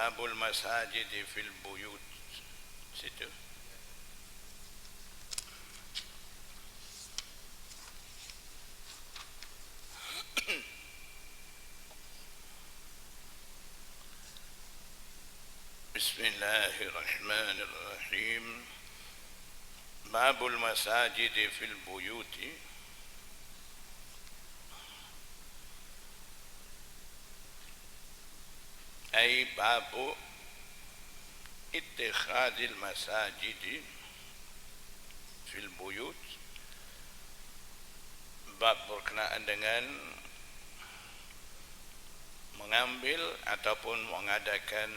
Babul masajid fil buyut. Situ. Bismillahirrahmanirrahim. Babul masajid fil buyut. Ay babu ittikhadil masajid fil buyut. Bab berkenaan dengan mengambil ataupun mengadakan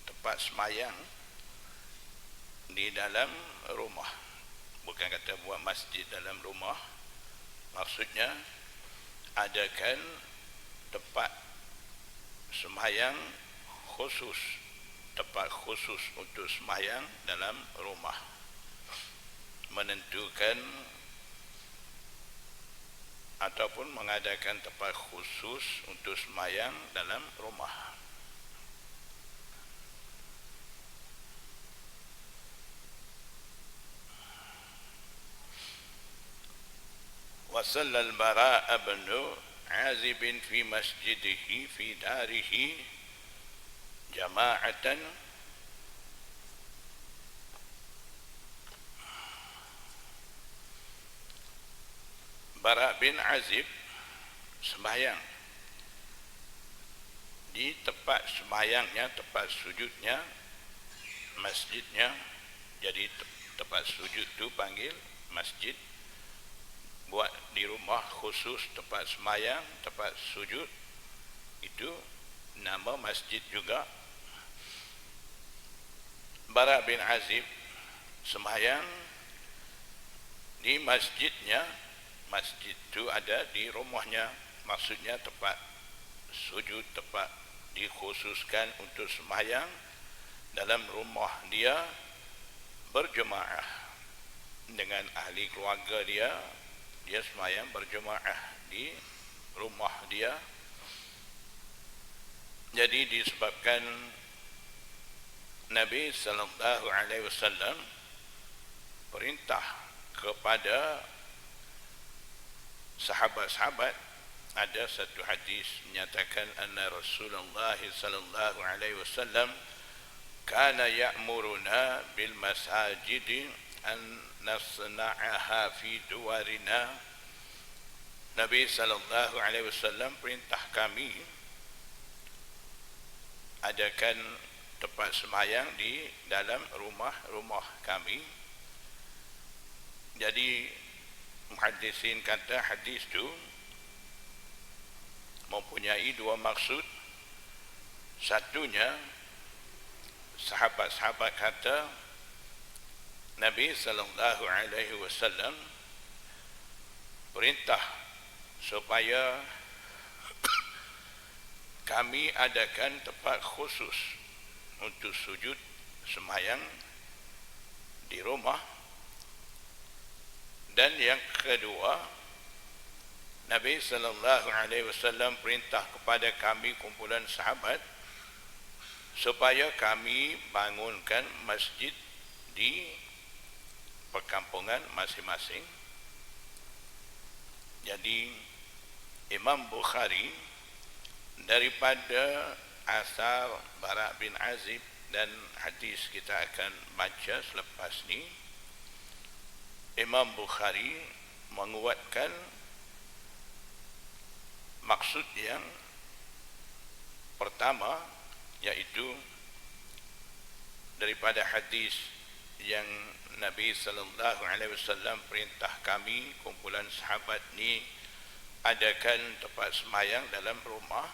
tempat semayang di dalam rumah. Bukan kata buat masjid dalam rumah, maksudnya adakan tempat semayang khusus, tempat khusus untuk semayang dalam rumah. Menentukan ataupun mengadakan tempat khusus untuk semayang dalam rumah. وصلى البراء بن عازب في مسجده في داره جماعة Bara bin Azib sembahyang di tempat sembahyangnya, tempat sujudnya, masjidnya. Jadi tempat sujud itu panggil masjid. Buat di rumah khusus tempat sembahyang, tempat sujud, itu nama masjid juga. Bara bin Azib sembahyang di masjidnya. Masjid itu ada di rumahnya, maksudnya tempat sujud, tempat dikhususkan untuk sembahyang dalam rumah dia, berjemaah dengan ahli keluarga dia. Dia sembahyang berjemaah di rumah dia. Jadi disebabkan Nabi sallallahu alaihi wasallam perintah kepada sahabat-sahabat. Ada satu hadis menyatakan anna Rasulullah sallallahu alaihi wasallam kana ya'muruna bil masajid an nasna'aha fi duwarina. Nabi sallallahu alaihi wasallam perintah kami adakan tempat sembahyang di dalam rumah-rumah kami. Jadi muhaddisin kata hadis itu mempunyai dua maksud. Satunya, sahabat-sahabat kata Nabi sallallahu alaihi wasallam perintah supaya kami adakan tempat khusus untuk sujud sembahyang di rumah. Dan yang kedua, Nabi sallallahu alaihi wasallam perintah kepada kami kumpulan sahabat supaya kami bangunkan masjid di perkampungan masing-masing. Jadi Imam Bukhari daripada asar Bara bin Azib dan hadis kita akan baca selepas ni, Imam Bukhari menguatkan maksud yang pertama, iaitu daripada hadis yang Nabi sallallahu alaihi wasallam perintah kami kumpulan sahabat ni adakan tempat sembahyang dalam rumah.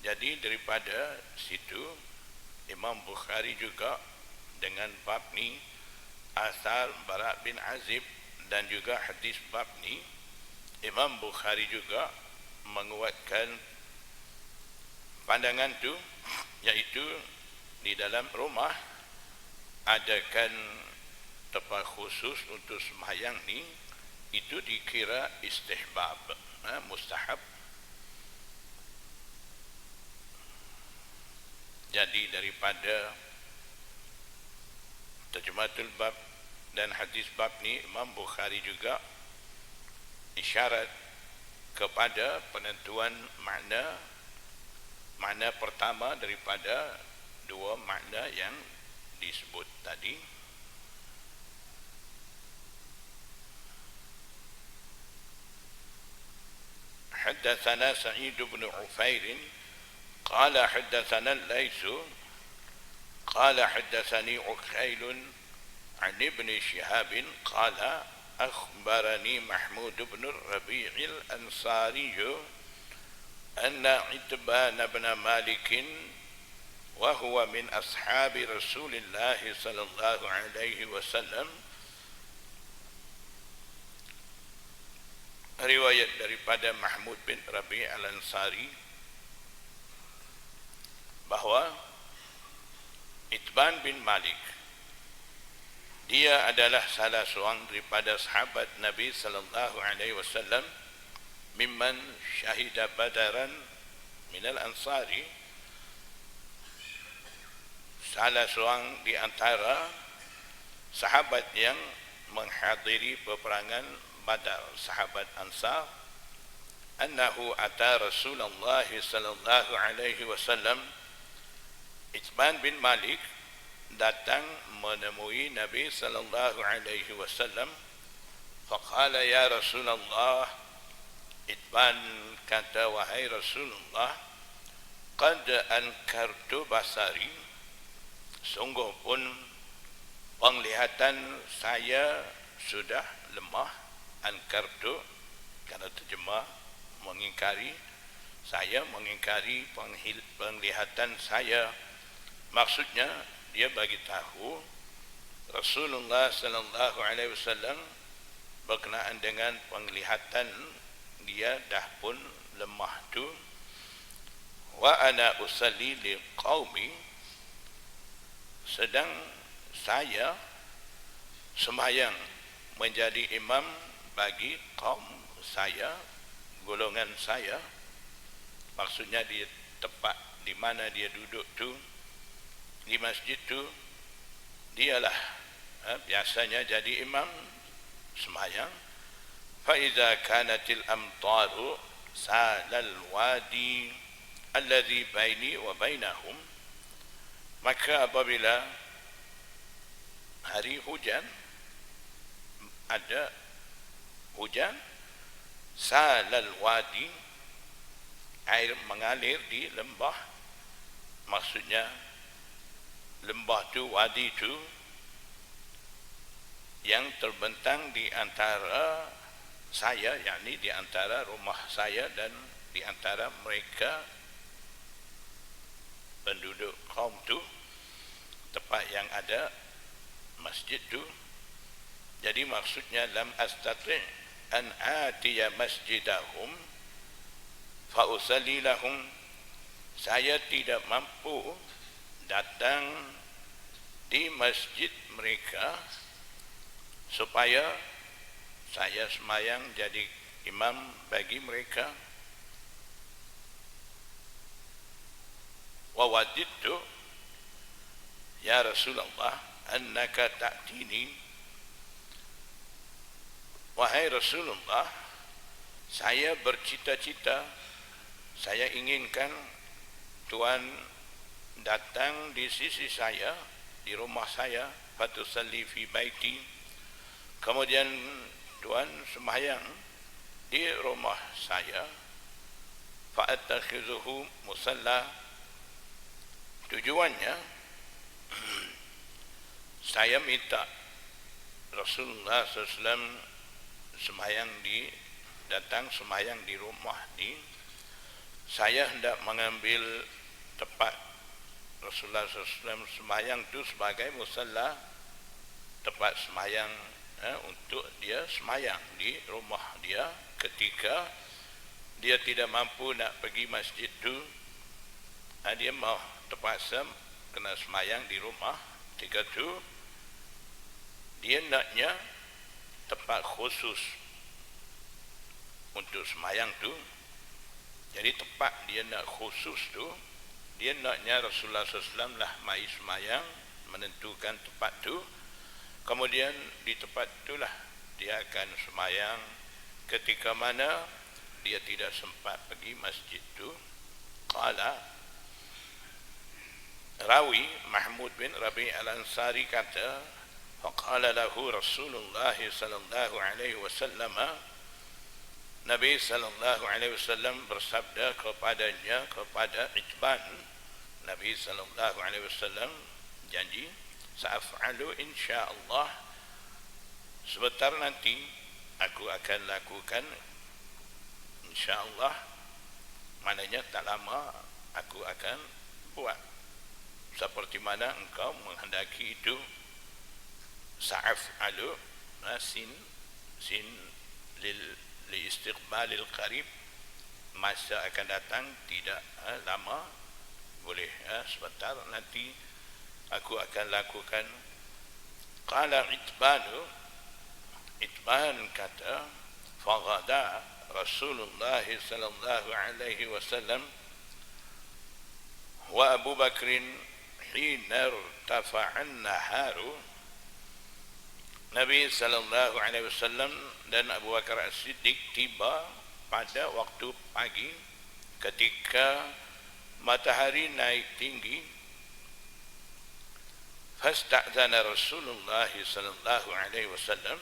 Jadi daripada situ Imam Bukhari juga dengan bab ni, asar Bara bin Azib dan juga hadis bab ni, Imam Bukhari juga menguatkan pandangan tu, iaitu di dalam rumah adakan tempat khusus untuk sembahyang ni, itu dikira istihbab, mustahab. jadi daripada terjematul bab dan hadis bab ni, Imam Bukhari juga isyarat kepada penentuan makna pertama daripada dua makna yang disebut tadi. حدثنا سعيد بن عفير قال حدثنا الليث قال حدثني عقيل عن ابن شهاب قال أخبرني محمود بن الربيع الأنصاري أن عتبان بن مالك وهو من أصحاب رسول الله صلى الله عليه وسلم. Riwayat daripada Mahmud bin Rabi' al-Ansari bahawa Itban bin Malik, dia adalah salah seorang daripada sahabat Nabi sallallahu alaihi wasallam, mimman syahida badaran minal ansari, salah seorang di antara sahabat yang menghadiri peperangan Badar, sahabat Ansar. Annahu ata Rasulullah sallallahu alaihi wasallam, Itban bin Malik datang menemui Nabi sallallahu alaihi wasallam. Faqala ya Rasulullah, Itban kata, wahai Rasulullah, qad ankartu basari, sungguh pun penglihatan saya sudah lemah. Ankartu kerana terjemah mengingkari, saya mengingkari penglihatan saya. Maksudnya dia bagi tahu Rasulullah sallallahu alaihi wasallam berkenaan dengan penglihatan dia dah pun lemah tu. Wa ana usalli liqaumi, sedang saya sembahyang menjadi imam bagi kaum saya, golongan saya. Maksudnya dia tempat di mana dia duduk tu, di masjid tu, dialah biasanya jadi imam sembahyang. Fa iza kanatil amtaru salal wadi alladhi baini wa bainahum, maka apabila hari hujan, ada hujan, salal wadi, air mengalir di lembah. Maksudnya lembah tu, wadi tu, yang terbentang di antara saya, yakni di antara rumah saya dan di antara mereka penduduk kaum tu, tempat yang ada masjid tu. Jadi maksudnya lam astati' an atiya masjidahum fa usalli lahum, saya tidak mampu datang di masjid mereka supaya saya sembahyang jadi imam bagi mereka. Wa wadidtu ya Rasulullah annaka ta'tini, wahai Rasulullah, saya bercita-cita, saya inginkan Tuhan datang di sisi saya, di rumah saya. Fatusalli fi baiti, kemudian Tuhan sembahyang di rumah saya. Fa'atakhizuhu musalla, tujuannya saya minta Rasulullah SAW datang sembahyang di rumah ni. Saya hendak mengambil tempat Rasulullah SAW sembahyang tu sebagai musalla, tempat sembahyang untuk dia sembahyang di rumah dia. Ketika dia tidak mampu nak pergi masjid tu, dia mau terpaksa kena sembahyang di rumah. Ketika tu dia naknya tempat khusus untuk sembahyang tu. Jadi tempat dia nak khusus tu dia naknya Rasulullah SAW lah mai semayang, menentukan tempat tu. Kemudian di tempat itulah dia akan semayang. Ketika mana dia tidak sempat pergi masjid tu, qala, rawi Mahmud bin Rabi' al-Ansari kata, faqala lahu Rasulullah sallallahu alaihi wasallam, Nabi sallallahu alaihi wasallam bersabda kepadanya, kepada Itban, Nabi sallallahu alaihi wasallam janji, sa'af'alu insyaallah, sebentar nanti aku akan lakukan, insyaallah maknanya tak lama aku akan buat seperti mana engkau menghendaki itu. Sa'af'alu, sin li istiqbalil qarib, masa akan datang, tidak lama, boleh sebentar nanti aku akan lakukan. Qala Itban kata, faghada Rasulullah sallallahu alaihi wasallam wa Abu Bakrin hina irtafa'an naharu. Nabi sallallahu alaihi wasallam dan Abu Bakar As-Siddiq tiba pada waktu pagi ketika matahari naik tinggi. Fasta'zana Rasulullah sallallahu alaihi wasallam,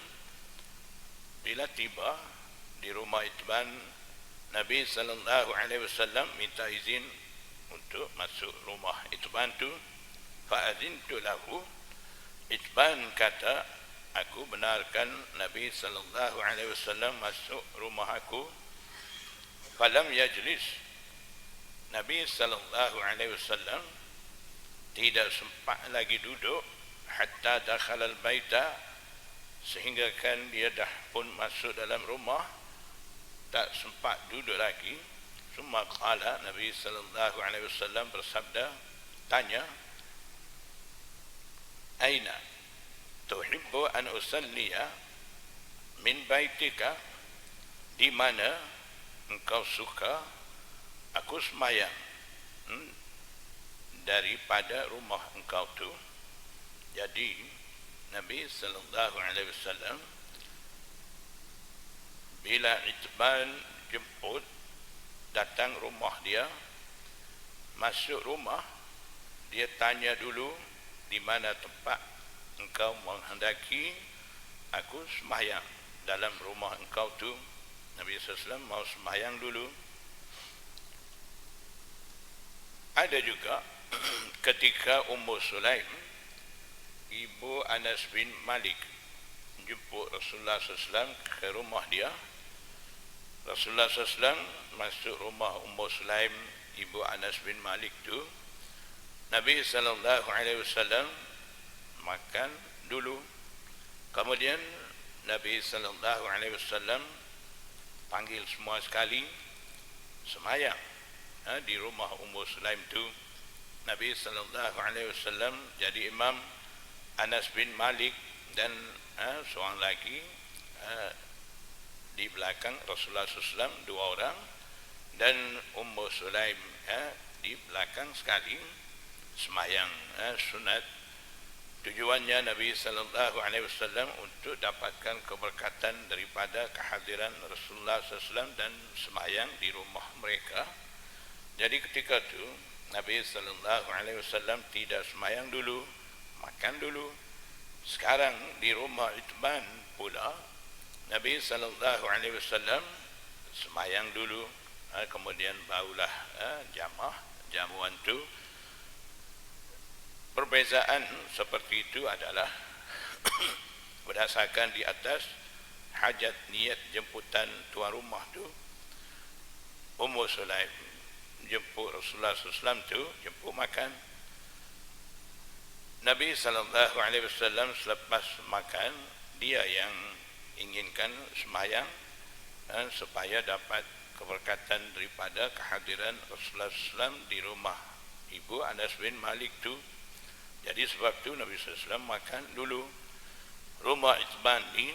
bila tiba di rumah Itban, Nabi sallallahu alaihi wasallam minta izin untuk masuk rumah Itban tu. Fa'adzintu lahu, Itban kata, aku benarkan Nabi sallallahu alaihi wasallam masuk rumah aku. Falam yajlis, Nabi sallallahu alaihi wasallam tidak sempat lagi duduk, hatta dakhala al-baita, sehingga kan dia dah pun masuk dalam rumah, tak sempat duduk lagi. Summa qala, Nabi sallallahu alaihi wasallam bersabda, tanya, aina tuhibbu an usalliya min baitika, di mana engkau suka aku semayang daripada rumah engkau tu. Jadi Nabi sallallahu alaihi wasallam bila Itban jemput, datang rumah dia, masuk rumah, dia tanya dulu, di mana tempat engkau menghendaki aku sembahyang dalam rumah engkau tu. Nabi SAW mau sembahyang dulu. Ada juga ketika Ummu Sulaim, ibu Anas bin Malik, jemput Rasulullah SAW ke rumah dia. Rasulullah SAW masuk rumah Ummu Sulaim, ibu Anas bin Malik tu. Nabi SAW makan dulu. Kemudian Nabi SAW panggil semua sekali semayang di rumah Ummu Sulaim tu. Nabi SAW jadi imam, Anas bin Malik dan seorang lagi di belakang Rasulullah SAW, dua orang, dan Ummu Sulaim di belakang sekali semayang sunat. Tujuannya Nabi SAW untuk dapatkan keberkatan daripada kehadiran Rasulullah SAW dan semayang di rumah mereka. Jadi ketika itu Nabi SAW tidak semayang dulu, makan dulu. Sekarang di rumah Itban pula Nabi SAW semayang dulu, kemudian barulah jamuan tu. Perbezaan seperti itu adalah berdasarkan di atas hajat niat jemputan tuan rumah tu. Ummu Sulaim jemput Rasulullah SAW tu, jemput makan. Nabi SAW selepas makan, dia yang inginkan semayang supaya dapat keberkatan daripada kehadiran Rasulullah SAW di rumah ibu Anas bin Malik tu. Jadi sebab tu Nabi SAW makan dulu. Rumah Itban ni,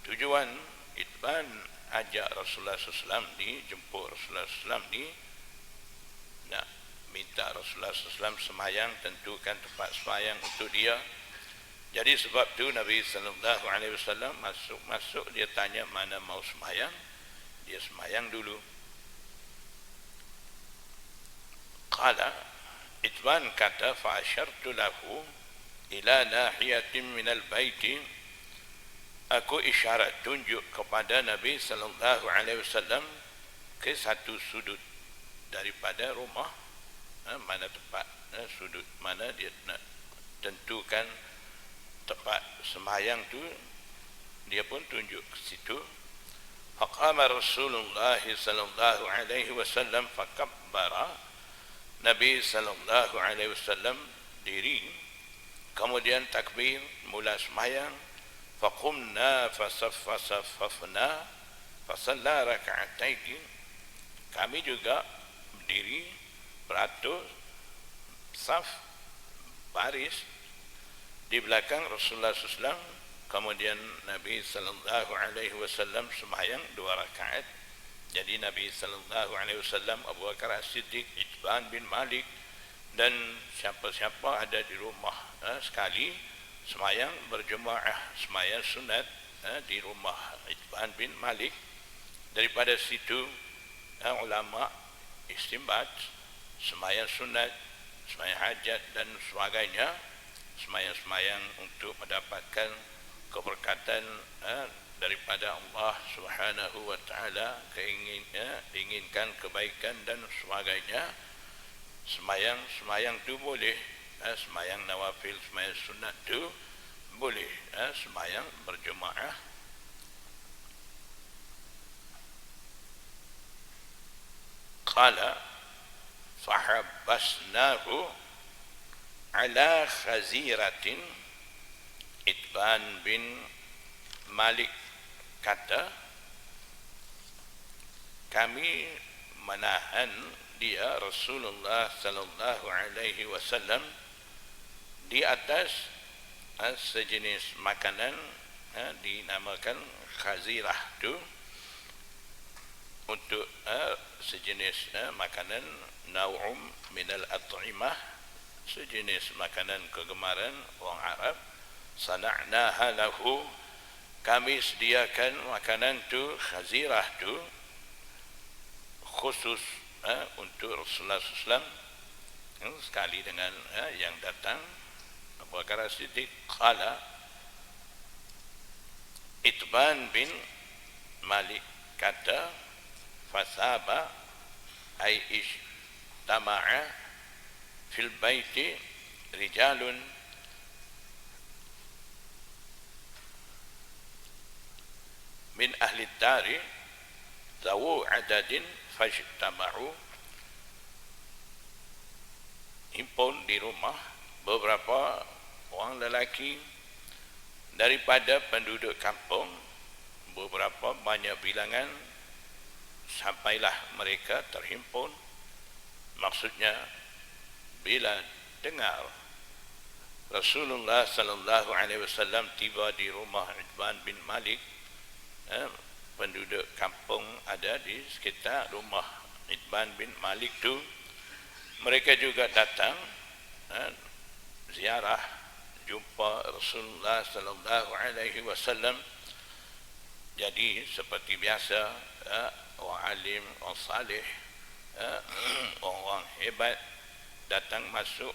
tujuan Itban ajak Rasulullah SAW ni, jemput Rasulullah SAW ni, nak minta Rasulullah SAW semayang, tentukan tempat semayang untuk dia. Jadi sebab tu Nabi sallallahu alaihi wasallam masuk dia tanya mana mau semayang, dia semayang dulu. Qala, Itban kata, fa asyartu lahu ila nahiyatin minal baiti, aku isyarat tunjuk kepada Nabi sallallahu alaihi wasallam ke satu sudut daripada rumah. Mana tempat sudut mana dia nak tentukan tempat sembahyang tu, dia pun tunjuk ke situ. Faqama Rasulullah sallallahu alaihi wasallam fakabbara, Nabi sallallahu alaihi wasallam diri, kemudian takbir, mula sembahyang. Faqumna fasaffafna fasalla raka'ataini, kami juga berdiri beratur saf baris di belakang Rasulullah SAW. Kemudian Nabi sallallahu alaihi wasallam sembahyang 2 rakaat. Jadi Nabi sallallahu alaihi wasallam, Abu Bakar As-Siddiq, Itban bin Malik dan siapa-siapa ada di rumah sekali sembahyang berjemaah, sembahyang sunat di rumah Itban bin Malik. Daripada situ ulama istinbat sembahyang sunat, sembahyang hajat dan sebagainya, sembahyang-sembahyang untuk mendapatkan keberkatan daripada Allah Subhanahu wa taala, inginkan kebaikan dan sebagainya. Sembahyang tu boleh, sembahyang nawafil, sembahyang sunat tu boleh, sembahyang berjemaah. Qala fahabbasnahu ala khaziratin, Itban bin Malik kata, kami menahan dia Rasulullah sallallahu alaihi wasallam di atas sejenis makanan dinamakan khazirah tu, untuk sejenis makanan nau'um minal at'imah, sejenis makanan kegemaran orang Arab. Sana'naha lahu, kami sediakan makanan tu, khazirah tu, khusus untuk Rasulullah SAW sekali dengan yang datang. Abu Bakar As-Siddiq qala, Itban bin Malik kata, fasaba ay ijtama'a fil baiti rijalun min ahli dari zawu adadin fajtama'u, himpun di rumah beberapa orang lelaki daripada penduduk kampung, beberapa banyak bilangan, sampailah mereka terhimpun. Maksudnya bila dengar Rasulullah sallallahu alaihi wasallam tiba di rumah Itban bin Malik, penduduk kampung ada di sekitar rumah Itban bin Malik tu, mereka juga datang ziarah, jumpa Rasulullah sallallahu alaihi wasallam. Jadi seperti biasa, orang alim, orang salih, orang hebat datang masuk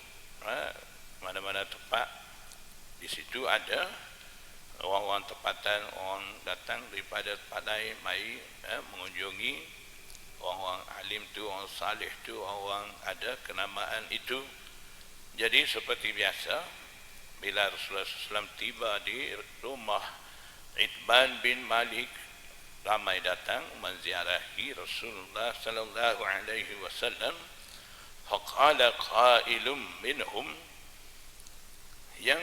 mana-mana tempat. Di situ ada orang-orang tempatan, orang datang daripada tempat lain mai mengunjungi orang-orang alim tu, orang salih tu, orang ada kenamaan itu. Jadi seperti biasa, bila Rasulullah SAW tiba di rumah Itban bin Malik, ramai datang menziarahi Rasulullah sallallahu alaihi wasallam. Faqala qailum minhum, yang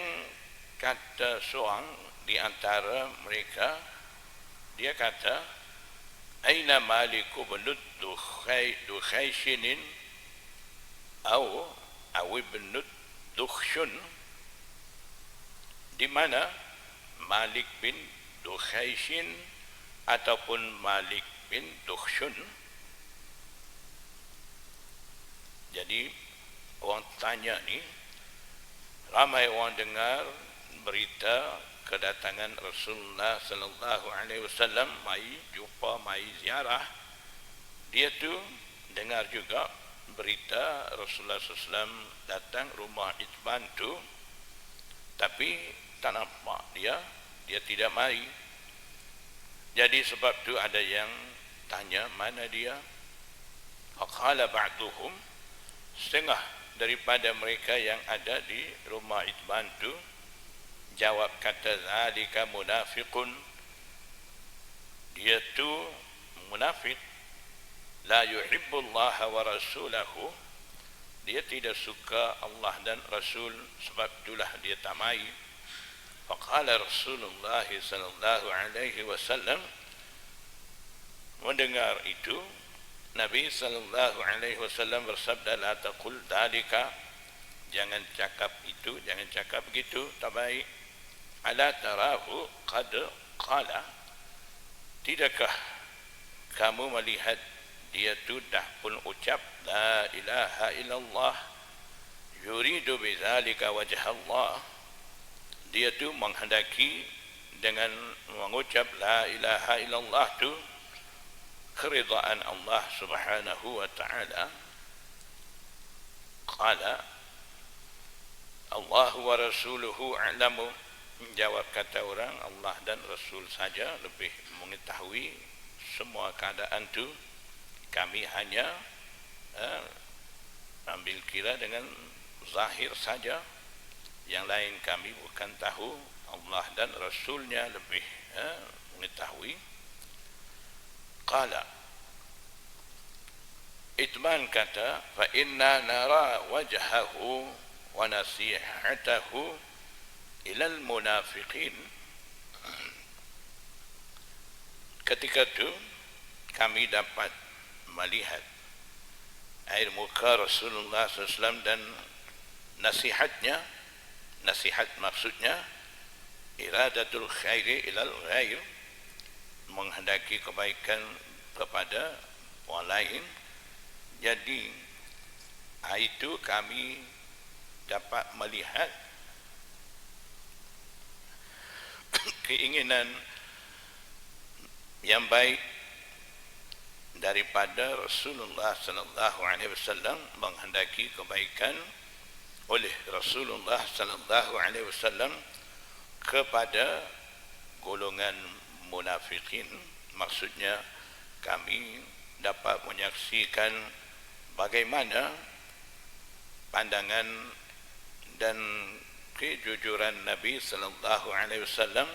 kata seorang di antara mereka, dia kata, aina Maliku bin Dukhayshin aw ibn Dukhshun, di mana Malik bin Dukhayshin ataupun Malik bin Dukhshun. Jadi tanya ni, ramai orang dengar berita kedatangan Rasulullah sallallahu alaihi wasallam, mai jumpa, mai ziarah. Dia tu dengar juga berita Rasulullah SAW datang rumah Itban tu, tapi tak nampak dia tidak mari. Jadi sebab tu ada yang tanya mana dia. Faqala ba'duhum, setengah daripada mereka yang ada di rumah Itban tu jawab kata, zalika munafiqun, dia tu munafik, la yuhibbullaha wa rasulahu, dia tidak suka Allah dan Rasul, sebab itulah dia tak mai. Faqala Rasulullah sallallahu alaihi wasallam, mendengar itu Nabi sallallahu alaihi wasallam bersabda, la taqul dalika, jangan cakap itu, jangan cakap begitu, tak baik. Ala tarahu qad qala, tidakkah kamu melihat dia tu dah pun ucap la ilaha illallah, yuridu bidzalika wajh Allah, dia tu menghendaki dengan mengucap la ilaha illallah tu keridaan Allah subhanahu wa ta'ala. Qala Allah wa rasuluhu a'lamu, jawab kata orang, Allah dan Rasul saja lebih mengetahui semua keadaan tu, kami hanya ambil kira dengan zahir saja, yang lain kami bukan tahu, Allah dan Rasulnya lebih mengetahui. Qala, Itman kata, fa inna nara wajhahu wa nasihatahu ilal munafiqin, ketika itu kami dapat melihat air muka Rasulullah SAW dan nasihatnya. Nasihat maksudnya iradatul khairi ilal ghair, menghendaki kebaikan kepada orang lain. Jadi itu kami dapat melihat keinginan yang baik daripada Rasulullah sallallahu alaihi wasallam, menghendaki kebaikan oleh Rasulullah sallallahu alaihi wasallam kepada golongan munafikin. Maksudnya kami dapat menyaksikan bagaimana pandangan dan kejujuran Nabi sallallahu alaihi wasallam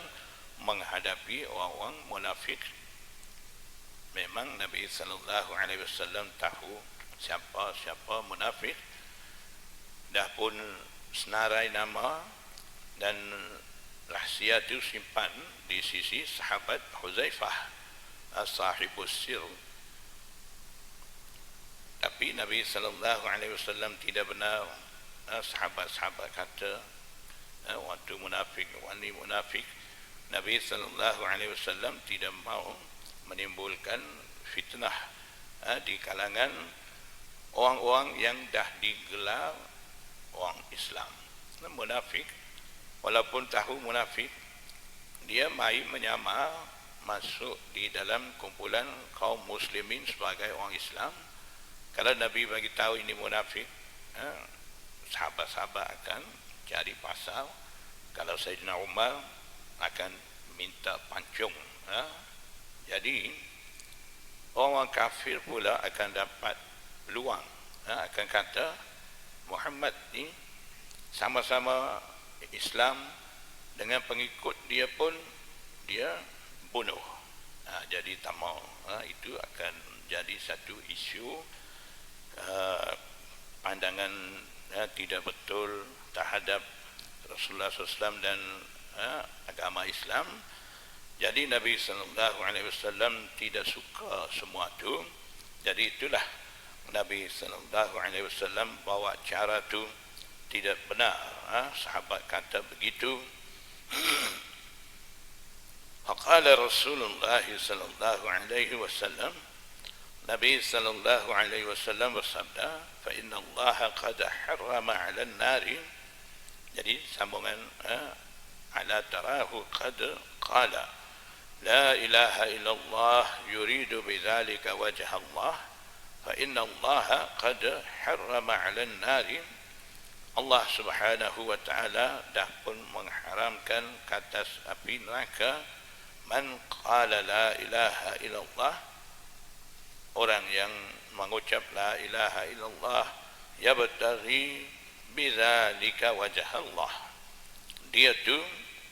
menghadapi orang-orang munafik. Memang Nabi sallallahu alaihi wasallam tahu siapa munafik, dah pun senarai nama dan rahsia itu simpan di sisi sahabat Huzaifah sahibus sir. Tapi Nabi sallallahu alaihi wasallam tidak benar. Sahabat-sahabat kata waktu munafik, wani munafik, Nabi sallallahu alaihi wasallam tidak mau menimbulkan fitnah di kalangan orang-orang yang dah digelar orang Islam. Munafik, walaupun tahu munafik, dia mai menyamar masuk di dalam kumpulan kaum muslimin sebagai orang Islam. Kalau Nabi bagi tahu ini munafik, sahabat-sahabat akan cari pasal. Kalau Sayyidina Umar akan minta pancung. Jadi orang kafir pula akan dapat peluang, akan kata Muhammad ni sama-sama Islam dengan pengikut dia pun dia bunuh. Jadi tak mau. Itu akan jadi satu isu pandangan tidak betul terhadap Rasulullah SAW dan agama Islam. Jadi Nabi SAW tidak suka semua itu. Jadi itulah Nabi SAW bawa cara itu tidak benar. Sahabat kata begitu. Faqala Rasulullah sallallahu alaihi wasallam, Nabi sallallahu alaihi wasallam bersabda, "Fa inna Allah qad harrama 'alan nari." Jadi sambungan ala tarahu qad qala la ilaha illallah yuridu bidzalika wajha Allah fa inna Allah qad harrama 'alan nari. Allah Subhanahu wa taala dah pun mengharamkan ke atas api neraka man qala la ilaha illallah, orang yang mengucap la ilaha illallah yabtaghi bidzalika wajh Allah, dia tu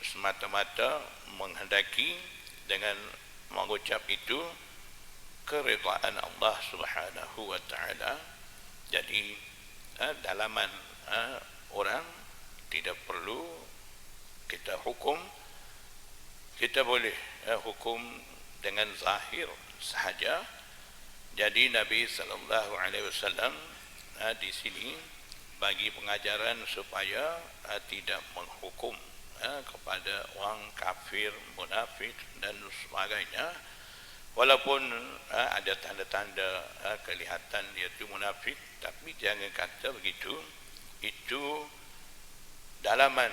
semata-mata menghendaki dengan mengucap itu keridaan Allah Subhanahu wa taala. Jadi dalaman orang tidak perlu kita hukum, kita boleh hukum dengan zahir sahaja. Jadi Nabi sallallahu alaihi wasallam di sini bagi pengajaran supaya tidak menghukum kepada orang kafir, munafik dan sebagainya, walaupun ada tanda-tanda kelihatan dia itu munafik, tapi jangan kata begitu. Itu dalaman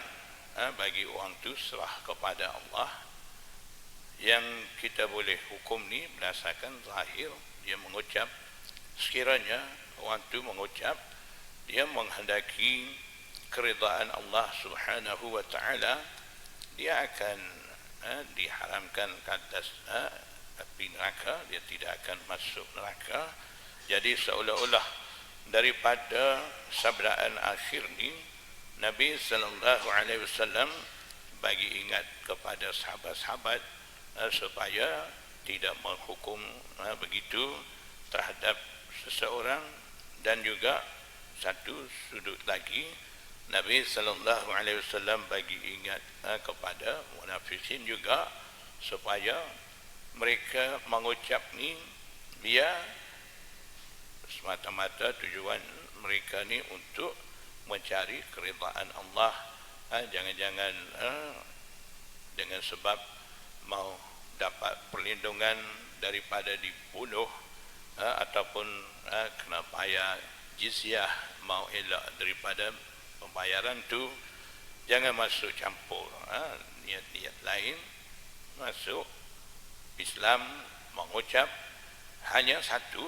bagi orang itu serah kepada Allah. Yang kita boleh hukum ni berdasarkan zahir, dia mengucap, sekiranya orang itu mengucap dia menghendaki keridaan Allah Subhanahu wa taala, dia akan diharamkan ke atas api neraka, dia tidak akan masuk neraka. Jadi seolah-olah daripada sabdaan akhir ni Nabi sallallahu alaihi wasallam bagi ingat kepada sahabat-sahabat supaya tidak menghukum begitu terhadap seseorang. Dan juga satu sudut lagi, Nabi sallallahu alaihi wasallam bagi ingat kepada munafikin juga supaya mereka mengucap ni dia semata-mata tujuan mereka ni untuk mencari keridaan Allah. Jangan-jangan dengan sebab mau dapat perlindungan daripada dibunuh ataupun kena bayar jizyah, mau elak daripada pembayaran tu, jangan masuk campur niat-niat lain. Masuk Islam mengucap hanya satu,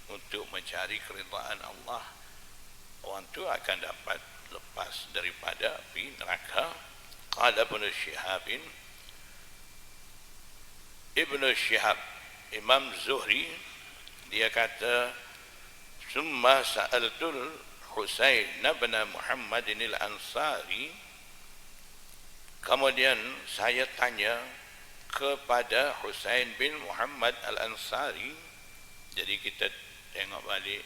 untuk mencari keridaan Allah, orang tu akan dapat lepas daripada api neraka. Qala Ibnu Syihab, Imam Zuhri, dia kata, "Summa sa'altul Husain bin Muhammad al-Ansari." Kemudian saya tanya kepada Husain bin Muhammad al-Ansari. Jadi kita tengok balik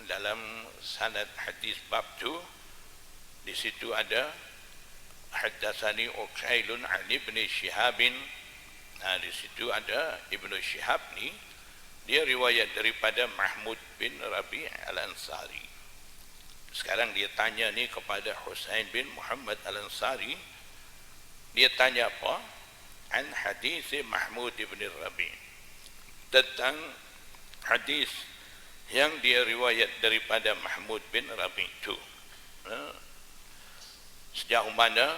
dalam sanad hadis bab tu, di situ ada haddatsani Uqailun an Ibn Syihab. Di situ ada Ibnu Syihab ni, dia riwayat daripada Mahmud bin Rabi' al-Ansari. Sekarang dia tanya ni kepada Husain bin Muhammad al-Ansari, dia tanya apa? An hadis Mahmud bin Rabi', tentang hadis yang dia riwayat daripada Mahmud bin Rabi' itu. Sejauh mana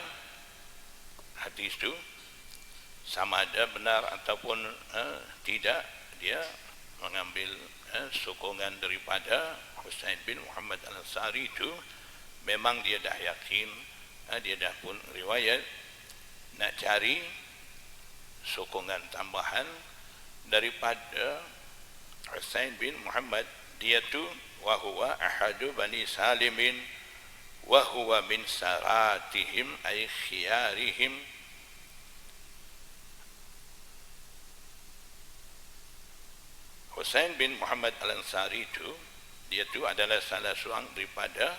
hadis itu, sama ada benar ataupun tidak, dia mengambil sokongan daripada Husain bin Muhammad al-Ansari itu. Memang dia dah yakin, dia dah pun riwayat, nak cari sokongan tambahan daripada Husain bin Muhammad. Dia tu wa huwa ahadu bani Salimin wa huwa min saratihim ay khiyarihim. Husain bin Muhammad al-Ansari itu, dia tu adalah salah seorang daripada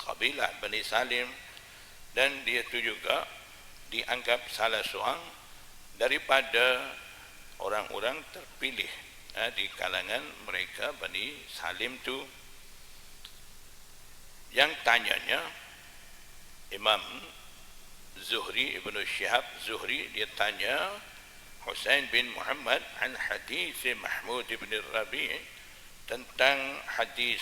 kabilah Bani Salim, dan dia tu juga dianggap salah seorang daripada orang-orang terpilih di kalangan mereka Bani Salim tu. Yang tanyanya Imam Zuhri, Ibnu Syihab Zuhri, dia tanya Husain bin Muhammad an hadis Mahmud bin Rabi' tentang hadis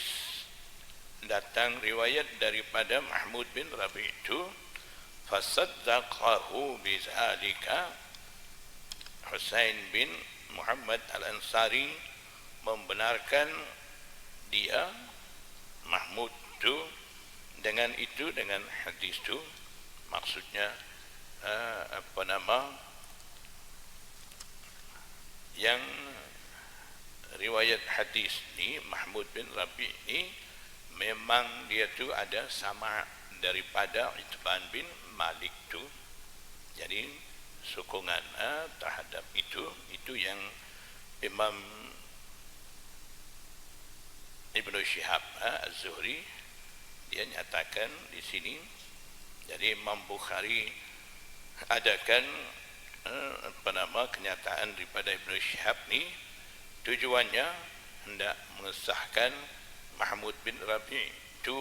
datang riwayat daripada Mahmud bin Rabi' itu fasaddaqahu bizalika. Husain bin Muhammad al-Ansari membenarkan dia Mahmud itu dengan hadis itu. Maksudnya yang riwayat hadis ni Mahmud bin Rabi' ni memang dia tu ada sama daripada Itban bin Malik tu. Jadi sokongan terhadap itu yang Imam Ibnu Syihab Az-Zuhri dia nyatakan di sini. Jadi Imam Bukhari adakan kenyataan daripada Ibnu Syihab ni tujuannya hendak mengesahkan Mahmud bin Rabi' itu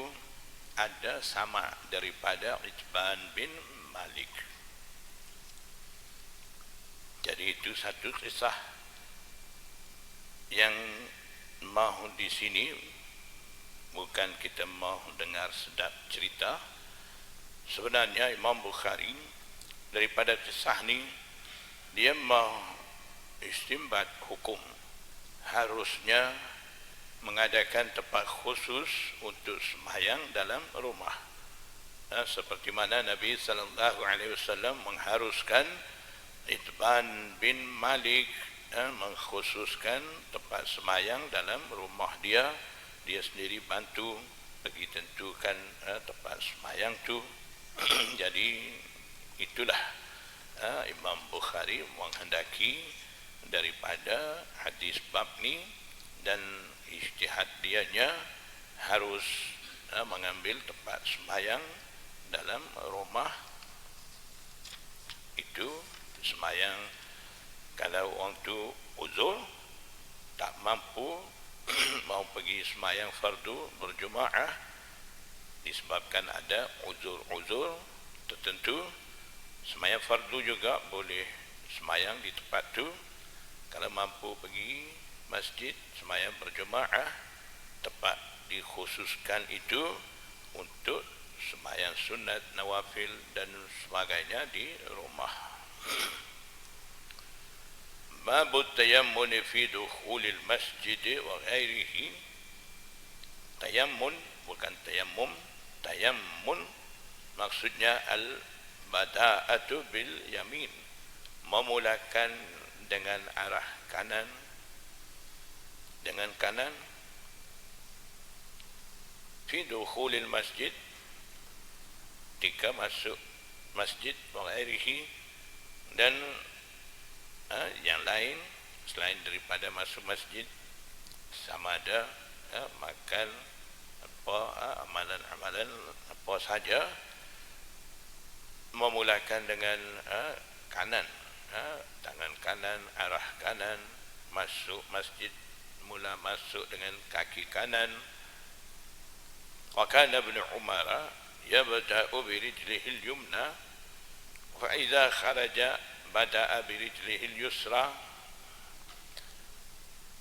ada sama daripada Itban bin Malik. Jadi itu satu kisah yang mahu di sini, bukan kita mahu dengar sedap cerita. Sebenarnya Imam Bukhari daripada kisah ni dia mahu istimbat hukum, harusnya mengadakan tempat khusus untuk sembahyang dalam rumah. Seperti mana Nabi sallallahu alaihi wasallam mengharuskan Itban bin Malik mengkhususkan tempat sembahyang dalam rumah dia sendiri bantu pergi tentukan tempat sembahyang tu. Jadi itulah Imam Bukhari menghendaki daripada hadis bab ni, dan ijtihad dianya harus mengambil tempat sembahyang dalam rumah itu. Sembahyang kalau orang tu uzur tak mampu mau pergi sembahyang fardu berjemaah disebabkan ada uzur-uzur tertentu, sembahyang fardu juga boleh sembahyang di tempat tu. Kalau mampu pergi masjid sembahyang berjemaah, tempat dikhususkan itu untuk sembahyang sunat, nawafil dan sebagainya di rumah. Babut tayammun fi dukhulil masjid wa ghairihi. Tayammun bukan tayammum. Tayammun maksudnya al-bada'atu bil yamin, memulakan dengan arah kanan, fi dukhulil masjid, ketika masuk masjid, wa ghairihi, dan yang lain selain daripada masuk masjid, sama ada makan apa amalan-amalan apa saja, memulakan dengan kanan, tangan kanan, arah kanan, masuk masjid mula masuk dengan kaki kanan. Wa kana Ibnu Umar yabda'u bi rijlihi al-yumna fa idza kharaja bada'a bi rijlihi al-yusra.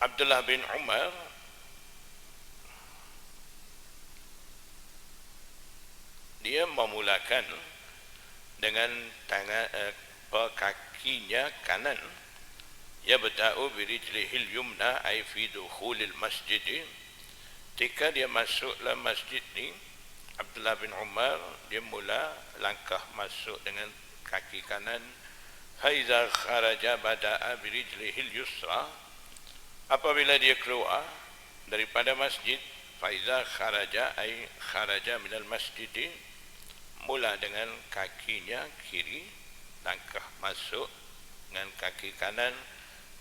Abdullah bin Umar dia memulakan dengan tangan kakinya kanan. Yabda'u bi rijlihi al-yumna ay fi dukhulil masjid. Ketika dia masuk dalam masjid ni, Abdullah bin Umar dia mula langkah masuk dengan kaki kanan. Faiza kharaja bada'a bi rijlihi al-yusra. Apabila dia keluar daripada masjid, faiza kharaja ay kharaja minal masjid, mula dengan kakinya kiri, langkah masuk dengan kaki kanan,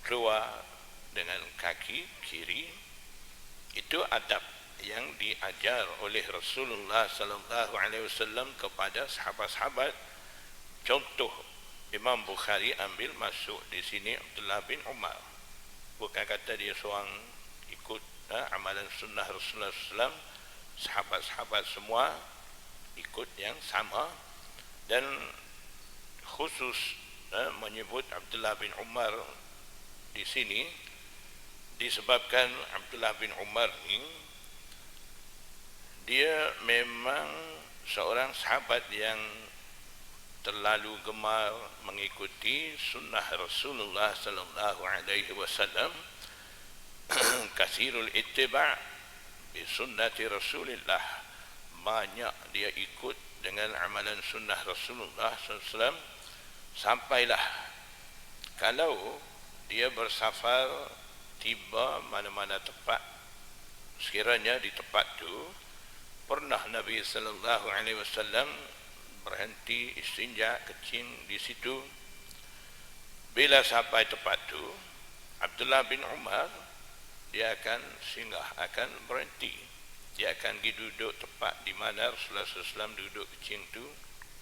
keluar dengan kaki kiri. Itu adab yang diajar oleh Rasulullah sallallahu alaihi wasallam kepada sahabat-sahabat. Contoh Imam Bukhari ambil masuk di sini Abdullah bin Umar, bukan kata dia seorang ikut amalan sunnah Rasulullah SAW. Sahabat-sahabat semua ikut yang sama, dan khusus menyebut Abdullah bin Umar di sini disebabkan Abdullah bin Umar ni dia memang seorang sahabat yang terlalu gemar mengikuti sunnah Rasulullah sallallahu alaihi wasallam. Kasirul ittiba' bi sunnati Rasulillah, banyak dia ikut dengan amalan sunnah Rasulullah sallallahu alaihi wasallam. Sampailah kalau dia bersafar tiba mana-mana tempat, sekiranya di tempat tu pernah Nabi sallallahu alaihi wasallam berhenti istinja, kencing di situ. Bila sampai tempat tu, Abdullah bin Umar dia akan singgah, akan berhenti. Dia akan pergi duduk tempat di mana Rasulullah SAW duduk kencing tu,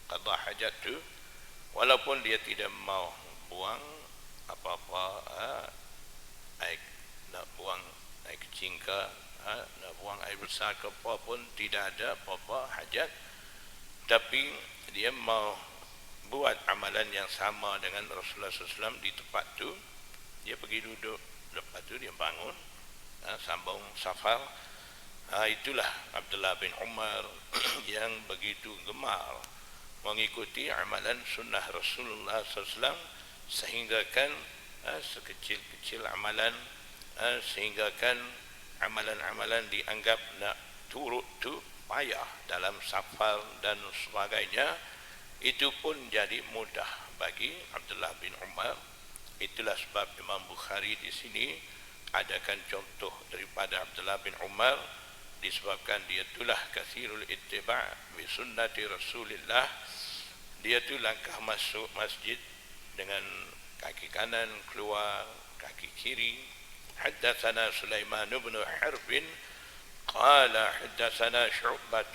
qada hajat tu, walaupun dia tidak mau buang apa-apa air, nak buang air kencing ke, nak buang air besar ke apa pun, tidak ada apa-apa hajat, tapi dia mau buat amalan yang sama dengan Rasulullah SAW di tempat tu. Dia pergi duduk, lepas tu dia bangun, sambung safar. Itulah Abdullah bin Umar yang begitu gemar mengikuti amalan sunnah Rasulullah SAW, sehinggakan sekecil-kecil amalan, sehinggakan amalan-amalan dianggap nak turut tu payah dalam safar dan sebagainya, itu pun jadi mudah bagi Abdullah bin Umar. Itulah sebab Imam Bukhari di sini adakan contoh daripada Abdullah bin Umar, disebabkan dia itulah kasirul ittiba' bi sunnati Rasulillah. Dia tu langkah masuk masjid dengan kaki kanan, keluar kaki kiri. Haddatsana Sulaiman bin Harb qala haddatsana Syu'bah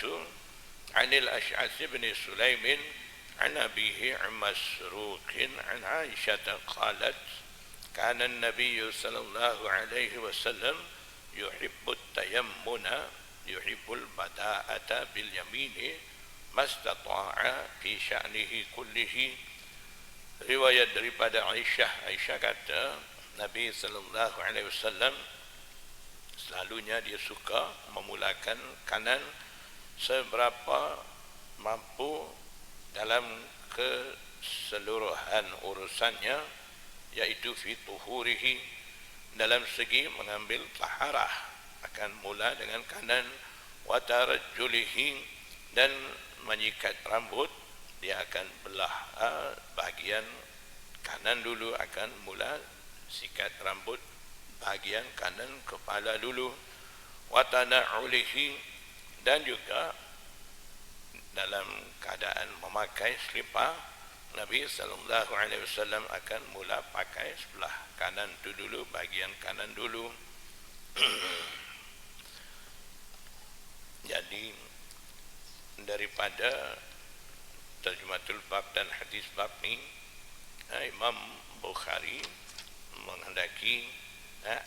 an al-Ash'ath bin Sulaiman an abihi Masruq an Aisyah qalat kana an-nabiy sallallahu alaihi wasallam yuhibbu at-tayammuna yuhibbu al-bada'ata bil yamini mastata'a fi sya'nihi kullihi. Riwayat daripada Aisyah. Aisyah kata Nabi sallallahu alaihi wasallam selalunya dia suka memulakan kanan seberapa mampu dalam keseluruhan urusannya, yaitu fi tuhurihi, dalam segi mengambil taharah akan mula dengan kanan, wa tarajjulihi, dan menyikat rambut dia akan belah bahagian kanan dulu, akan mula sikat rambut bahagian kanan kepala dulu, wa tana'ulihi, dan juga dalam keadaan memakai selipar Nabi sallallahu alaihi wasallam akan mula pakai sebelah kanan tu dulu, bahagian kanan dulu. Jadi daripada terjematul bab dan hadis bab ni, Imam Bukhari menghendaki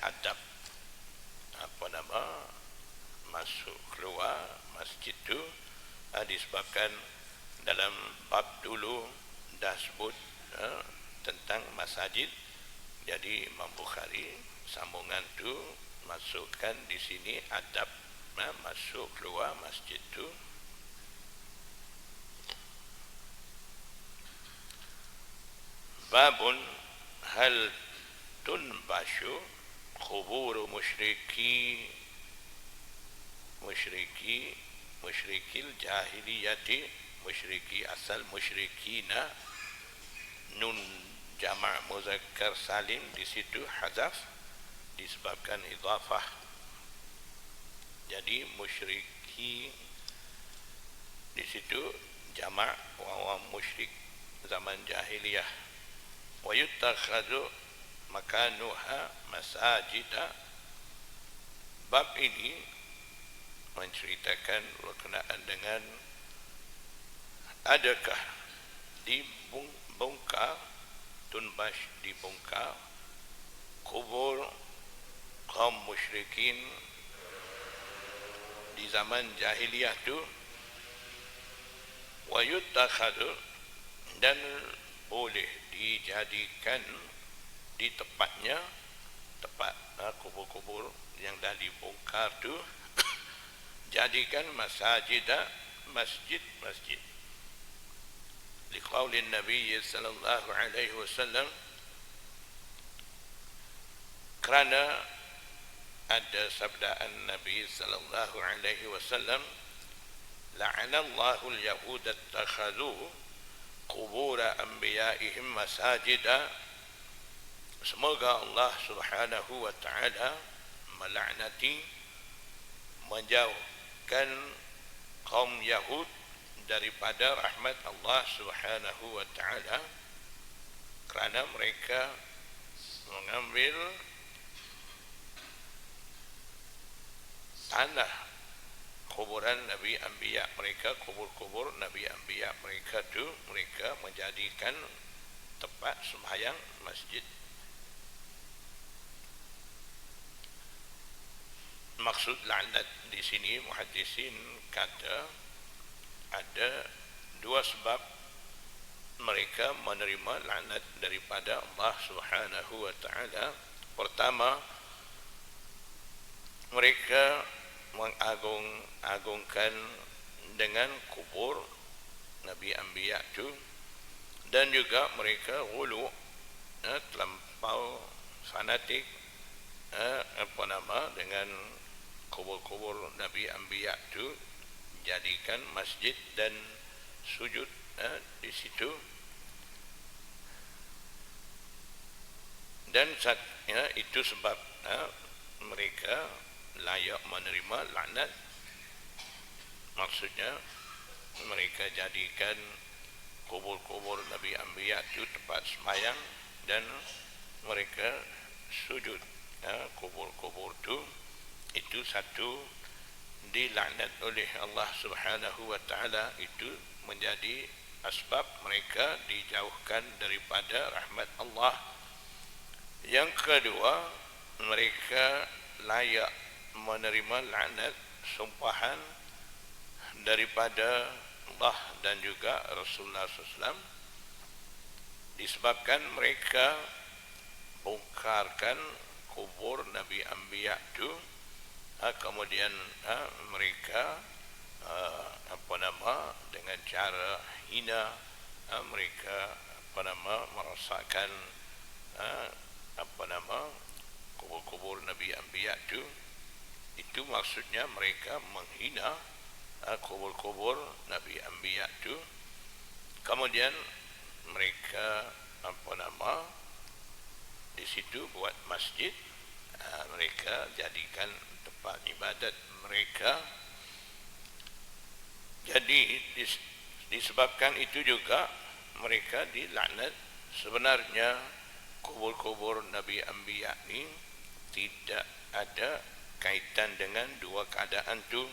adab masuk keluar masjid tu, disebabkan dalam bab dulu dah sebut tentang masjid. Jadi Imam Bukhari sambungan tu masukkan di sini adab masuk keluar masjid tu. Babun hal tunbashu qubur musyrikil jahiliyati, musyriki asal musyrikina, nun jama' muzakkar salim di situ hazaf disebabkan idhafah. Jadi musyriki di situ jama' wa musyrik zaman jahiliyah. Wa yutakhadhu makanuha masajida. Bab ini menceritakan berkenaan dengan adakah dibongkar, tunbash dibongkar kubur kaum musyrikin di zaman jahiliyah tu, wa yutakhadhu, dan boleh dijadikan di tempatnya, tempat kubur-kubur yang dah dibongkar tu jadikan masjid. Liqaulin Nabi sallallahu alaihi wasallam, kerana ada sabdaan Nabi sallallahu alaihi wasallam, la'anallahu al-yahuda ittakhadhu qubur anbiya'ihim masajida. Semoga Allah Subhanahu wa taala melaknati, menjauhkan kaum Yahud daripada rahmat Allah Subhanahu wa taala kerana mereka mengambil tanah kuburan Nabi Anbiya mereka, kubur-kubur Nabi Anbiya mereka tu mereka menjadikan tempat sembahyang masjid. Maksud laknat di sini muhaddisin kata ada dua sebab mereka menerima laknat daripada Allah Subhanahu wa taala. Pertama, mereka mengagung-agungkan dengan kubur Nabi Anbiya itu, dan juga mereka ghulu, terlampau fanatik dengan kubur-kubur Nabi Anbiya itu, jadikan masjid dan sujud di situ. Dan itu sebab mereka layak menerima laknat. Maksudnya mereka jadikan kubur-kubur Nabi Anbiya itu tempat sembahyang dan mereka sujud kubur-kubur itu satu dilaknat oleh Allah Subhanahu wa taala. Itu menjadi asbab mereka dijauhkan daripada rahmat Allah. Yang kedua, mereka layak menerima laknat sumpahan daripada Allah dan juga Rasulullah SAW disebabkan mereka bongkarkan kubur Nabi Anbiya itu, kemudian mereka dengan cara hina mereka merosakkan kubur-kubur Nabi Anbiya itu maksudnya mereka menghina kubur-kubur Nabi Anbiya itu. Kemudian mereka di situ buat masjid, mereka jadikan tempat ibadat mereka. Jadi disebabkan itu juga mereka dilaknat. Sebenarnya kubur-kubur Nabi Anbiya ini tidak ada kaitan dengan dua keadaan itu.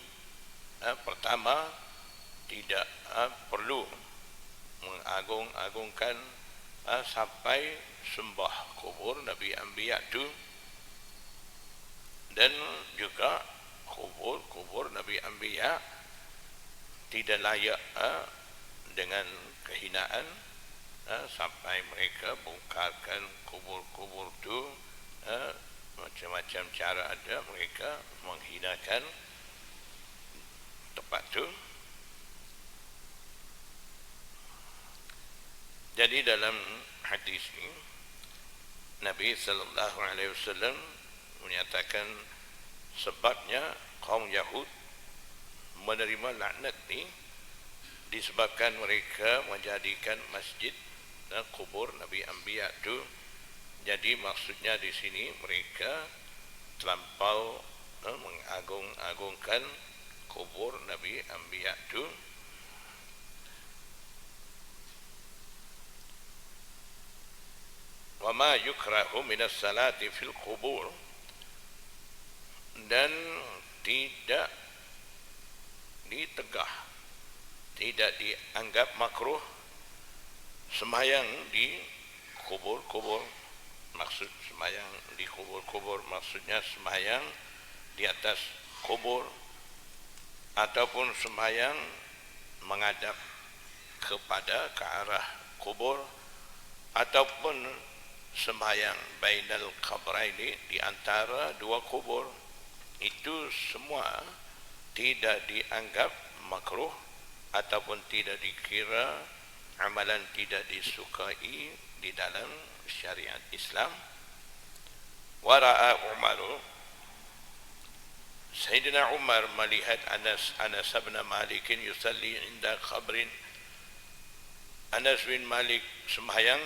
Pertama, tidak perlu mengagung-agungkan sampai sembah kubur Nabi Anbiya itu, dan juga kubur-kubur Nabi Anbiya tidak layak dengan kehinaan sampai mereka bongkarkan kubur-kubur itu. Macam-macam cara ada mereka menghinakan tempat itu. Jadi dalam hadis ini Nabi sallallahu alaihi wasallam menyatakan sebabnya kaum Yahud menerima laknat ini disebabkan mereka menjadikan masjid dan kubur Nabi Anbiya itu. Jadi maksudnya di sini mereka terlampau mengagung-agungkan kubur Nabi Anbiya itu. Wa ma yukrahu minas salati fil qubur, dan tidak ditegah, tidak dianggap makruh sembahyang di kubur-kubur. Maksud sembahyang di kubur-kubur maksudnya sembahyang di atas kubur ataupun sembahyang menghadap ke arah kubur ataupun sembahyang bainal qabraini, di antara dua kubur, itu semua tidak dianggap makruh ataupun tidak dikira amalan tidak disukai di dalam syariat Islam. Wara'a Umaru, Sayyidina Umar melihat Anas bin Malik yusalli inda qabrin, Anas bin Malik sembahyang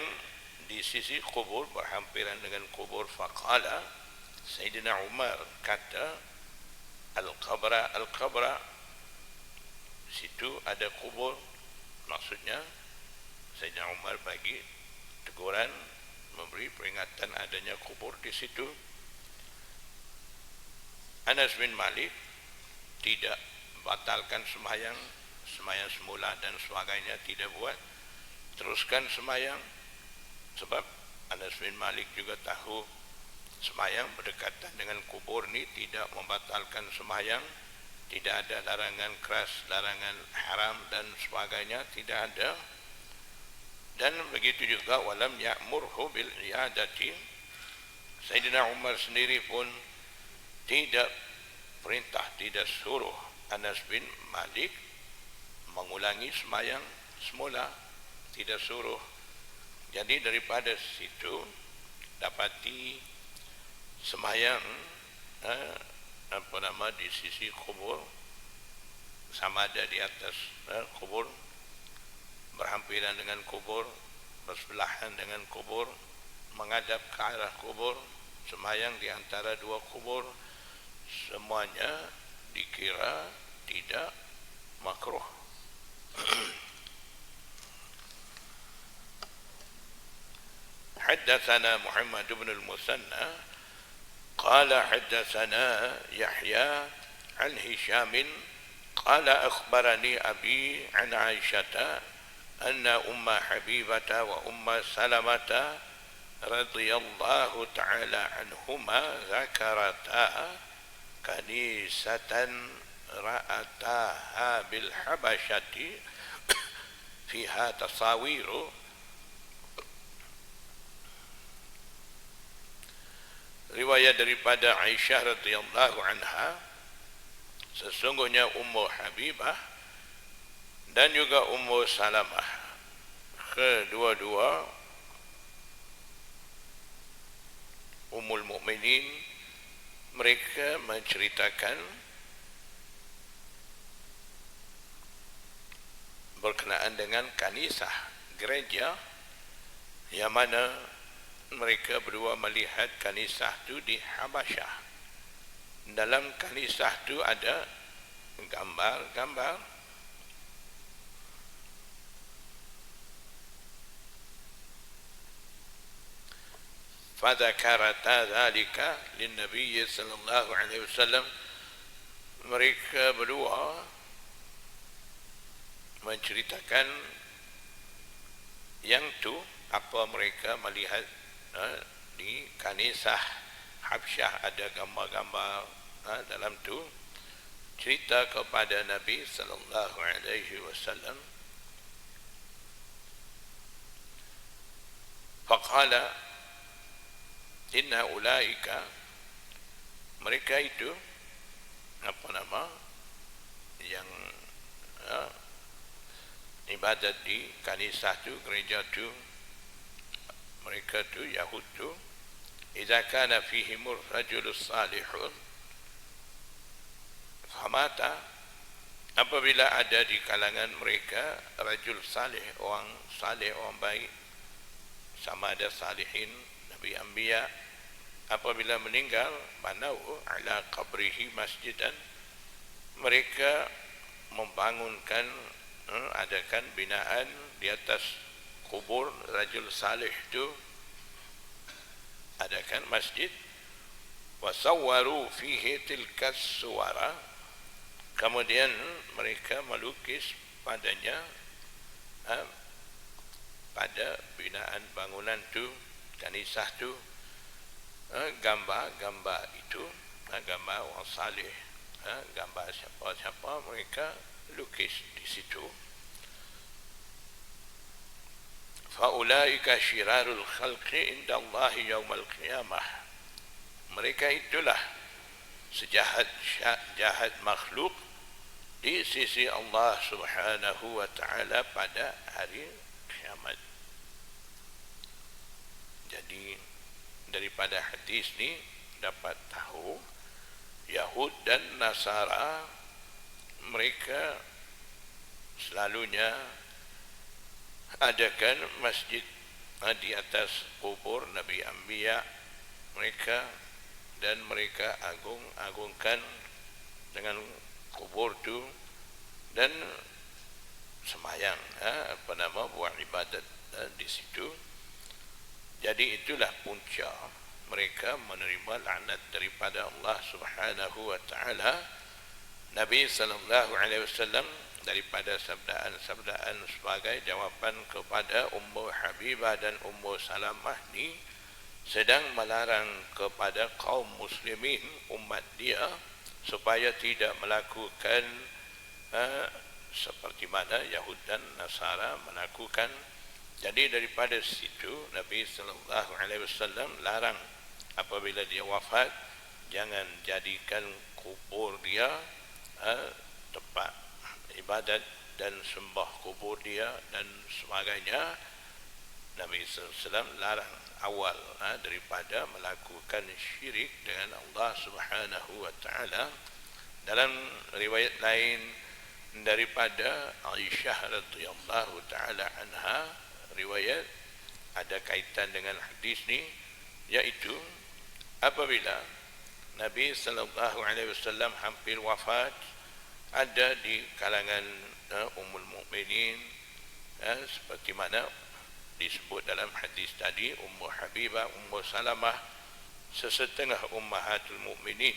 di sisi kubur, berhampiran dengan kubur. Faqala, Sayyidina Umar kata, al-qabra, al-qabra, situ ada kubur. Maksudnya Sayyidina Umar bagi teguran, memberi peringatan adanya kubur di situ. Anas bin Malik tidak batalkan sembahyang semula dan sebagainya, tidak buat, teruskan sembahyang, sebab Anas bin Malik juga tahu sembahyang berdekatan dengan kubur ni tidak membatalkan sembahyang, tidak ada larangan keras, larangan haram dan sebagainya, tidak ada. Dan begitu juga walam ya'murhu bil i'adati, Sayyidina Umar sendiri pun tidak perintah, tidak suruh Anas bin Malik mengulangi sembahyang semula, tidak suruh. Jadi daripada situ dapati sembahyang di sisi kubur, sama ada di atas kubur, berhampiran dengan kubur, bersebelahan dengan kubur, menghadap ke arah kubur, sembahyang di antara dua kubur, semuanya dikira tidak makruh. حدثنا محمد بن المثنى قال حدثنا يحيى عن هشام قال أخبرني أبي عن عائشة أن أم حبيبة وأم سلمة رضي الله تعالى عنهما ذكرتا كنيسة رأتاها بالحبشة فيها تصاوير. Riwayat daripada Aisyah radhiyallahu anha, sesungguhnya Ummu Habibah dan juga Ummu Salamah, kedua-dua Ummul Mukminin, mereka menceritakan berkenaan dengan kanisah, gereja, yang mana mereka berdua melihat kanisah itu di Habasyah. Dalam kanisah itu ada gambar-gambar. Fadzakarata dzalika lin-nabiy sallallahu alaihi wasallam, mereka berdua menceritakan yang tu apa mereka melihat di kanisah Habsyah, ada gambar-gambar dalam tu, cerita kepada Nabi sallallahu alaihi wasallam. Faqala inna ulaika, mereka itu yang ibadat di kanisah tu, gereja tu, mereka tu Yahud tu, idza kana fihimur rajulus salihun famata, apabila ada di kalangan mereka rajul salih, orang salih, orang baik, sama ada salihin, nabi anbiya, apabila meninggal, banau ala qabrihi masjidan, mereka membangunkan, adakan binaan di atas kubur rajul salih itu, adakan masjid. Wasawwaru fihi tilkas suwara, kemudian mereka melukis padanya, pada binaan bangunan tu, kanisah tu, gambar-gambar itu, gambar orang salih, gambar siapa-siapa mereka lukis di situ. faulaika syirarul khalqi indallahi yaumal qiyamah. Mereka itulah sejahat makhluk di sisi Allah Subhanahu wa taala pada hari kiamat. Jadi daripada hadis ni dapat tahu Yahud dan Nasara mereka selalunya adakan masjid di atas kubur Nabi Anbiya mereka, dan mereka agungkan dengan kubur tu dan semayang buat ibadat di situ. Jadi itulah punca mereka menerima laknat daripada Allah Subhanahu wa taala. Nabi sallallahu alaihi wasallam daripada sabdaan sebagai jawapan kepada Ummu Habibah dan Ummu Salamah ni sedang melarang kepada kaum muslimin umat dia supaya tidak melakukan seperti mana Yahud dan Nasara melakukan. Jadi daripada situ Nabi sallallahu alaihi wasallam larang apabila dia wafat jangan jadikan kubur dia tempat ibadat dan sembah kubur dia dan sebagainya. Nabi sallallahu alaihi wasallam larang awal daripada melakukan syirik dengan Allah Subhanahu wa taala. Dalam riwayat lain daripada Aisyah radhiyallahu taala anha, riwayat ada kaitan dengan hadis ni, iaitu apabila Nabi sallallahu alaihi wasallam hampir wafat, ada di kalangan Ummul Mukminin seperti mana disebut dalam hadis tadi, Ummu Habibah, Ummu Salamah, sesetengah ummahatul mukminin,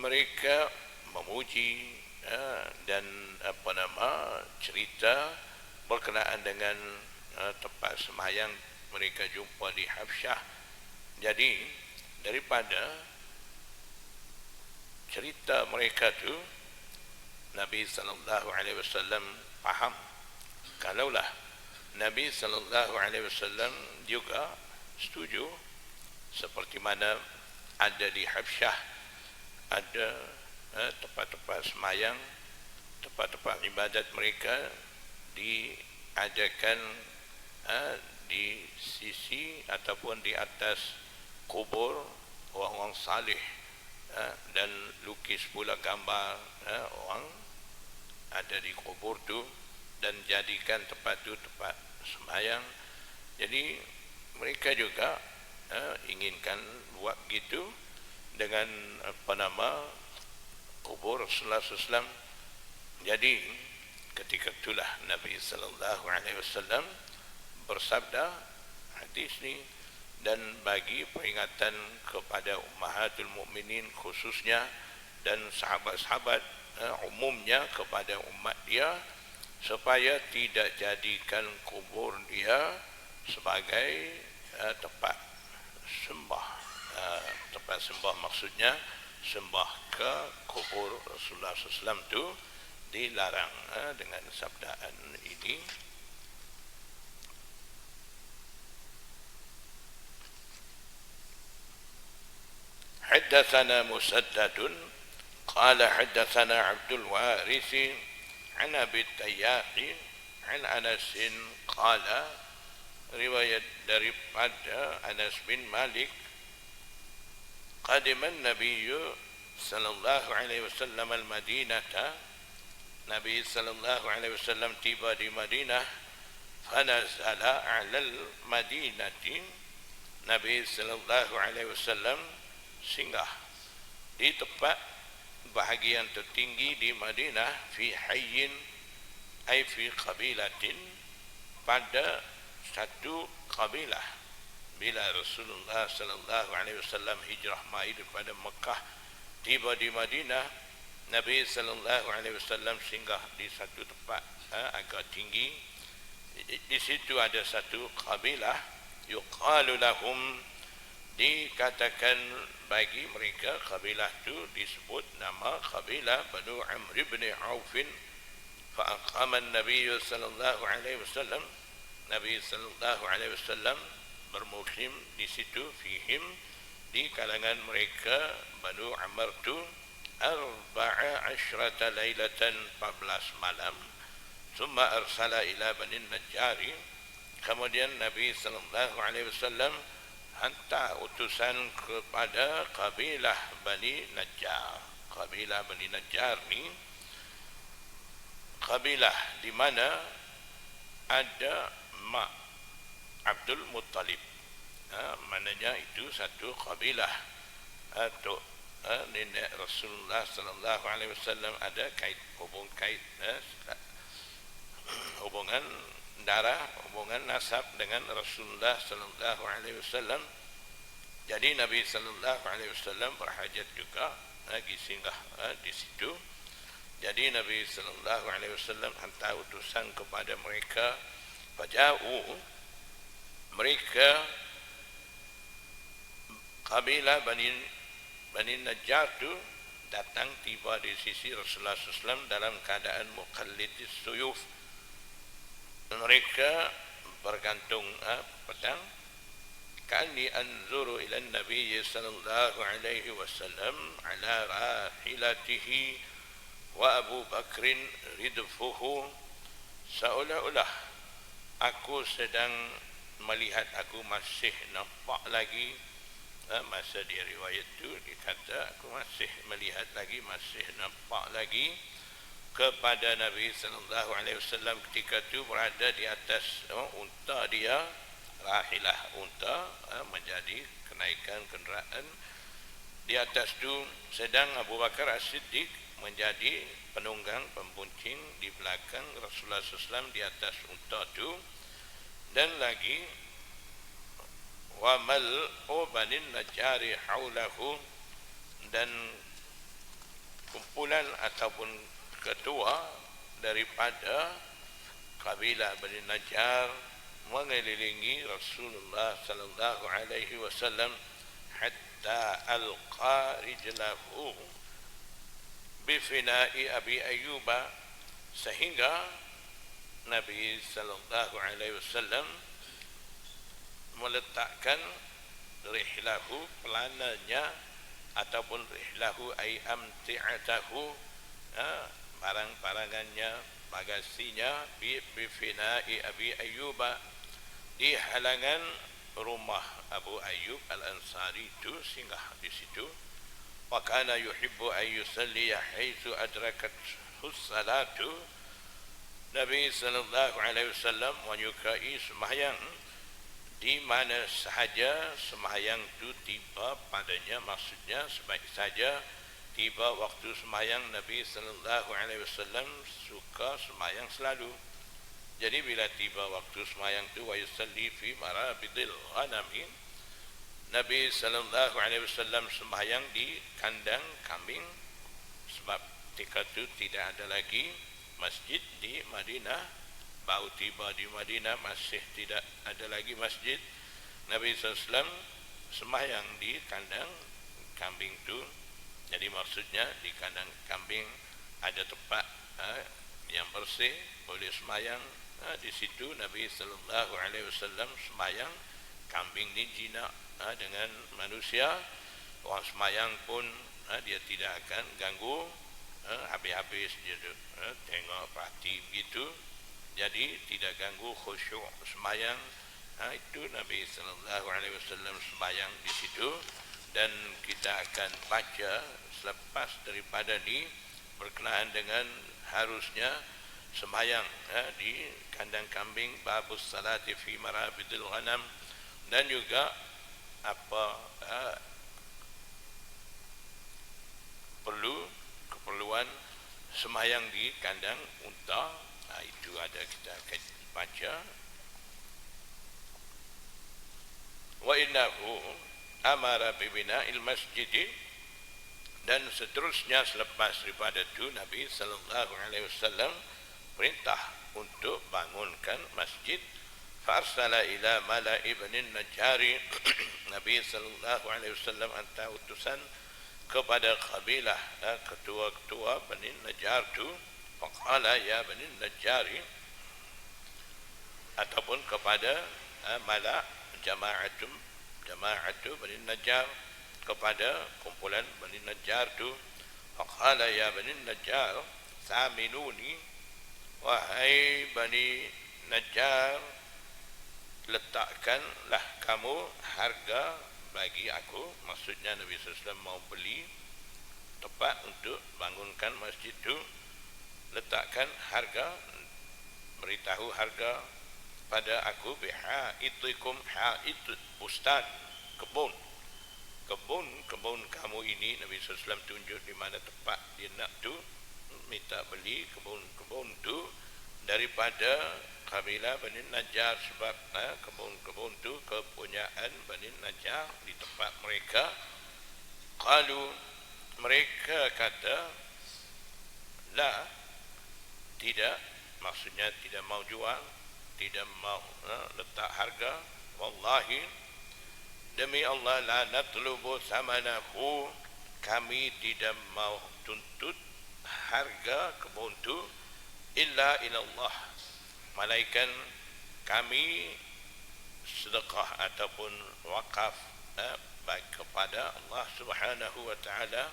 mereka memuji dan cerita berkenaan dengan tempat semayang mereka jumpa di Habsyah. Jadi daripada cerita mereka tu Nabi sallallahu alaihi wasallam faham kalaulah Nabi sallallahu alaihi wasallam juga setuju seperti mana ada di Habsyah ada tempat-tempat semayang, tempat-tempat ibadat mereka diadakan di sisi ataupun di atas kubur orang-orang salih, dan lukis pula gambar orang ada di kubur tu dan jadikan tempat tu tempat semayang. Jadi mereka juga inginkan buat gitu dengan kubur Rasulullah SAW. Jadi ketika itulah Nabi sallallahu alaihi wasallam bersabda hadis ni, dan bagi peringatan kepada ummahatul mukminin khususnya dan sahabat-sahabat umumnya kepada umat dia supaya tidak jadikan kubur dia sebagai tempat sembah. Tempat sembah maksudnya sembah ke kubur Rasulullah SAW itu dilarang dengan sabdaan ini. حدثنا مسدد قال حدثنا عبد الوارث عن أبي التياح عن أنس قال riwayat daripada Anas bin Malik, qadima an-nabiy sallallahu alaihi wasallam al-Madinah, Nabi sallallahu alaihi wasallam tiba di Madinah, fanazala ala al-Madinati, Nabi sallallahu alaihi wasallam singgah di tempat bahagian tertinggi di Madinah, fi hayyin ay fi qabilatin, pada satu kabilah. Bila Rasulullah sallallahu alaihi wasallam hijrah mai daripada Mekah tiba di Madinah, Nabi sallallahu alaihi wasallam singgah di satu tempat agak tinggi. Di situ ada satu kabilah, yuqalu lahum, dikatakan bagi mereka kabilah itu disebut nama kabilah Banu Amr ibn Auf. Fa aqama an-nabiy sallallahu alaihi wasallam, Nabi sallallahu alaihi wasallam bermukim di situ fihim di kalangan mereka Banu Amr tu arba'a asyrata lailatan 14 malam. Summa arsala ila Bani Najjari, kemudian Nabi sallallahu alaihi wasallam hantar utusan kepada kabilah Bani Najjar. Kabilah Bani Najjar ni kabilah di mana ada mak Abdul Muttalib. Maknanya itu satu kabilah atau nenek Rasulullah sallallahu alaihi wasallam ada hubungan darah, hubungan nasab dengan Rasulullah sallallahu alaihi wasallam. Jadi Nabi sallallahu alaihi wasallam berhajat juga lagi singgah di situ. Jadi Nabi sallallahu alaihi wasallam hantar utusan kepada mereka. Faja'u, mereka kabilah Bani Najjar tu datang tiba di sisi Rasulullah SAW dalam keadaan muqallidis suyuf. Mereka bergantung pedang. Ka'anni anzuru ila Nabi sallallahu alaihi wasallam ala rahilatihi wa Abu Bakrin ridfuhu. Seolah-olah aku sedang melihat, aku masih nampak lagi masa dia riwayat itu dikata aku masih melihat lagi, masih nampak lagi kepada Nabi sallallahu alaihi wasallam ketika itu berada di atas unta dia, rahilah unta, menjadi kenaikan kenderaan. Di atas itu sedang Abu Bakar As-Siddiq menjadi penunggang pembuncing di belakang Rasulullah SAW di atas unta itu. Dan lagi wa mal'u Bani Najjari haulahu, dan kumpulan ataupun ketua daripada kabilah Bani Najjar mengelilingi Rasulullah sallallahu alaihi wasallam hatta alqa rijlahu bifina'i Abi Ayyub, sehingga Nabi sallallahu alaihi wasallam meletakkan rihlahu, pelananya ataupun rihlahu ay amti'atahu, barang-barangannya, bagasinya bifina'i Abi Ayyub, di halangan rumah Abu Ayyub Al-Ansari itu, singgah di situ. Wa kana yuhibbu an yusalli haitsu adrakathu salatu, Nabi sallallahu alaihi wasallam menyukai sembahyang di mana sahaja sembahyang itu tiba padanya, maksudnya sebaik saja tiba waktu sembahyang. Nabi sallallahu alaihi wasallam suka sembahyang selalu. Jadi bila tiba waktu sembahyang itu, wa yusalli fi marabidil ghanami, Nabi sallallahu alaihi wasallam sembahyang di kandang kambing, sebab ketika itu tidak ada lagi masjid di Madinah. Baru tiba di Madinah masih tidak ada lagi masjid. Nabi SAW sembahyang di kandang kambing itu. Jadi maksudnya di kandang kambing ada tempat yang bersih, boleh sembahyang. Di situ Nabi sallallahu alaihi wasallam sembahyang. Kambing ni jinak dengan manusia. Orang sembahyang pun dia tidak akan ganggu. Habis-habis dia tengok perhati begitu. Jadi tidak ganggu khusyuk sembahyang. Itu Nabi sallallahu alaihi wasallam sembahyang di situ. Dan kita akan baca selepas daripada ni berkenaan dengan harusnya sembahyang di kandang kambing, babus salati fi marabidil ghanam, dan juga apa keperluan sembahyang di kandang unta. Itu ada, kita akan baca. Wa innahu amara bibina'il masjid, dan seterusnya selepas daripada itu Nabi sallallahu alaihi wasallam perintah untuk bangunkan masjid. Farsala ila mala'i Bani Najjari, Nabi sallallahu alaihi wasallam hantar utusan kepada kabilah ketua-ketua Bani Najjar itu. Faqala ya Bani Najjari, ataupun kepada malak jama'atu Bani Najjar, kepada kumpulan Bani Najjar tu. Faqala ya Bani Najjar thaminuni, wahai Bani Najjar, letakkanlah kamu harga bagi aku. Maksudnya Nabi SAW mau beli tempat untuk bangunkan masjid tu, letakkan harga, beritahu harga pada aku. Bihaitikum, hait bustan, kebun kamu ini. Nabi SAW tunjuk di mana tempat dia nak tu, minta beli kebun tu daripada kabilah Bani Najjar, sebab kebun tu kepunyaan Bani Najjar di tempat mereka. Qalu, mereka kata, la, tidak, maksudnya tidak mau jual, tidak mau letak harga. Wallahi, demi Allah, la natlubu samanahu, kami tidak mau tuntut harga kebun tu, illa ilallah, malaikan kami sedekah ataupun wakaf baik kepada Allah Subhanahu wa taala,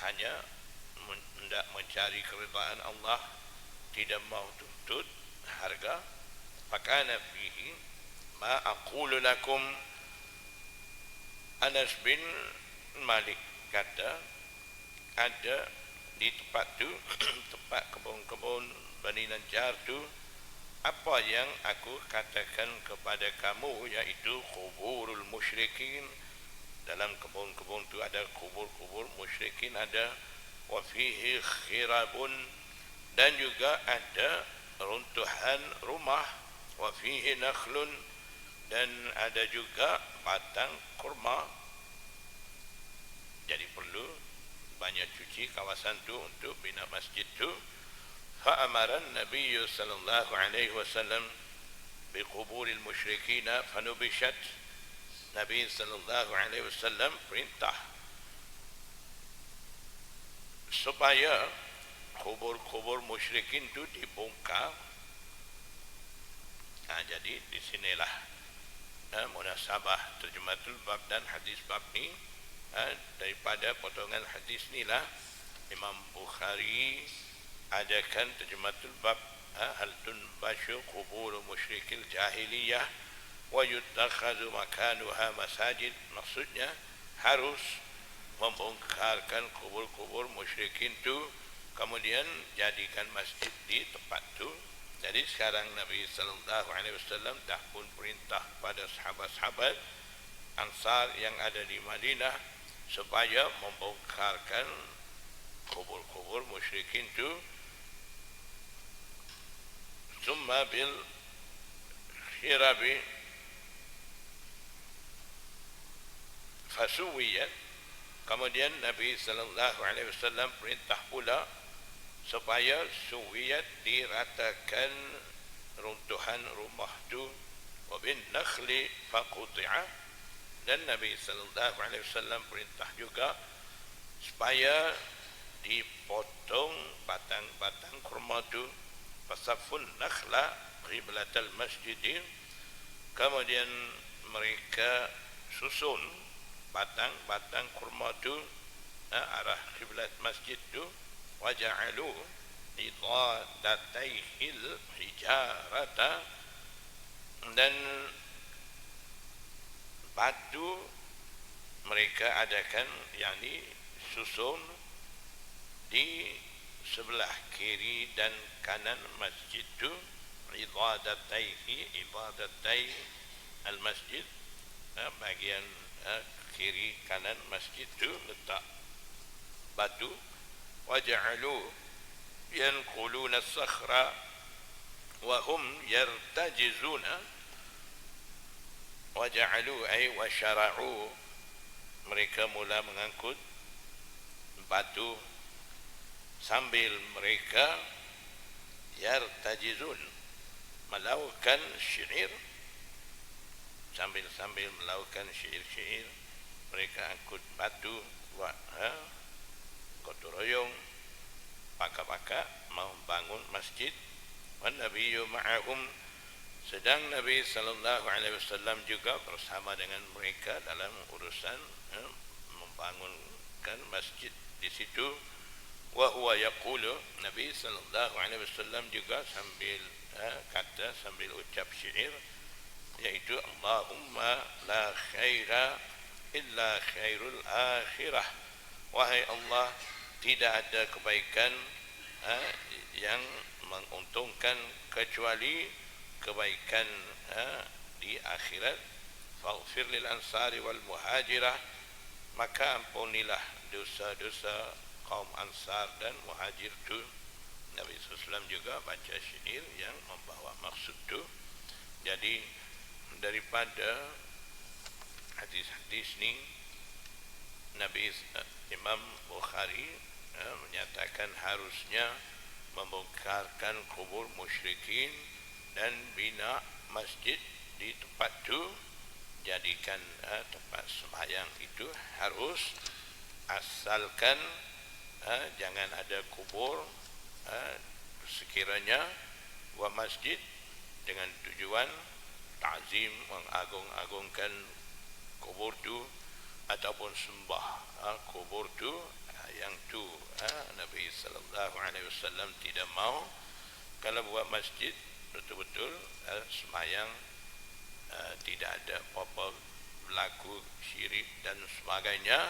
hanya hendak mencari keridaan Allah, tidak mau tuntut harga. Fakana fihi ma aqulu lakum. Anas bin Malik kata, ada di tempat tu tempat kebun-kebun Bani Najjar tu, apa yang aku katakan kepada kamu, iaitu kuburul musyrikin. Dalam kebun-kebun tu ada kubur-kubur musyrikin, ada wa fihi khirabun, dan juga ada runtuhan rumah, wa fihi nakhlun, dan ada juga batang kurma. Jadi perlu banyak cuci kawasan tu untuk bina masjid tu. Fa amara Nabi sallallahu alaihi wasallam bi quburil musyrikin fanubishat. Nabi sallallahu alaihi wasallam perintah supaya kubur-kubur musyrikin tu dibongkar. Jadi di sinilah munasabah terjematul bab dan hadis bab ni. Daripada potongan hadis inilah Imam Bukhari adakan terjematul bab hal tunbashu qubur musyrikil jahiliyah wa yutakhadhu makanuha masajid. Maksudnya harus membongkarkan kubur-kubur musyrikin tu, kemudian jadikan masjid di tempat tu. Jadi sekarang Nabi sallallahu alaihi wasallam dah pun perintah pada sahabat-sahabat Ansar yang ada di Madinah supaya membongkarkan kubur-kubur musyrikin tu. Summa bil khirabi fasuwiyat. Kemudian Nabi sallallahu alaihi wasallam perintah pula supaya suwiyat, diratakan runtuhan rumah tu. Wa bin nakhli faquti'a, dan Nabi sallallahu alaihi wasallam perintah juga supaya dipotong batang-batang kurma tu. Fasafun nakhla qiblatal masjidin, kemudian mereka susun batang-batang kurma tu arah kiblat masjid tu. Waja'alu idadataihil hijarata, dan batu mereka adakan, yakni susun di sebelah kiri dan kanan masjid tu. Idadatai al-masjid, bahagian kiri kanan masjid tu letak batu. Waja'alu yanquluna as-sakhra wa hum yartajizuna. Waja'alu ay wa syara'u, mereka mula mengangkut batu sambil mereka yartajizun, melakukan syair, sambil melakukan syair-syair mereka angkut batu gotong royong, pakak-pakak mau bangun masjid. Wan nabiyyu ma'ahum, Sedang Nabi sallallahu alaihi wasallam juga bersama dengan mereka dalam urusan membangunkan masjid di situ. Wa huwa yaqulu, Nabi sallallahu alaihi wasallam juga sambil kata, sambil ucap syair, yaitu Allahumma la khaira illa khairul akhirah. Wahai Allah, tidak ada kebaikan yang menguntungkan kecuali kebaikan di akhirat. Faghfir lil ansari wal muhajirah, maka ampunilah dosa-dosa kaum ansar dan muhajir itu. Nabi SAW juga baca syair yang membawa maksud itu. Jadi daripada hadis-hadis ni, Imam Bukhari menyatakan harusnya membongkarkan kubur musyrikin dan bina masjid di tempat itu. Jadikan tempat sembahyang itu harus, asalkan jangan ada kubur sekiranya, wa masjid dengan tujuan ta'zim, mengagung-agungkan kubur tu ataupun sembah kubur tu. Yang tu Nabi sallallahu alaihi wasallam tidak mau. Kalau buat masjid betul-betul sembahyang, tidak ada apa-apa berlaku syirik dan sebagainya,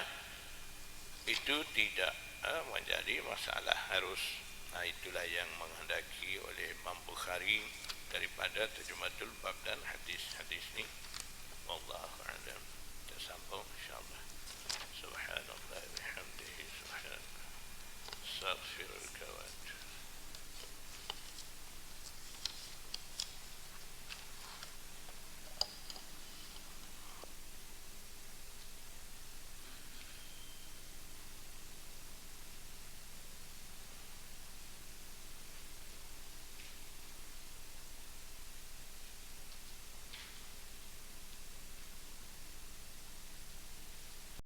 itu tidak menjadi masalah harus. Itulah yang menghendaki oleh Imam Bukhari daripada terjematul bab dan hadis-hadis ni. Wallah.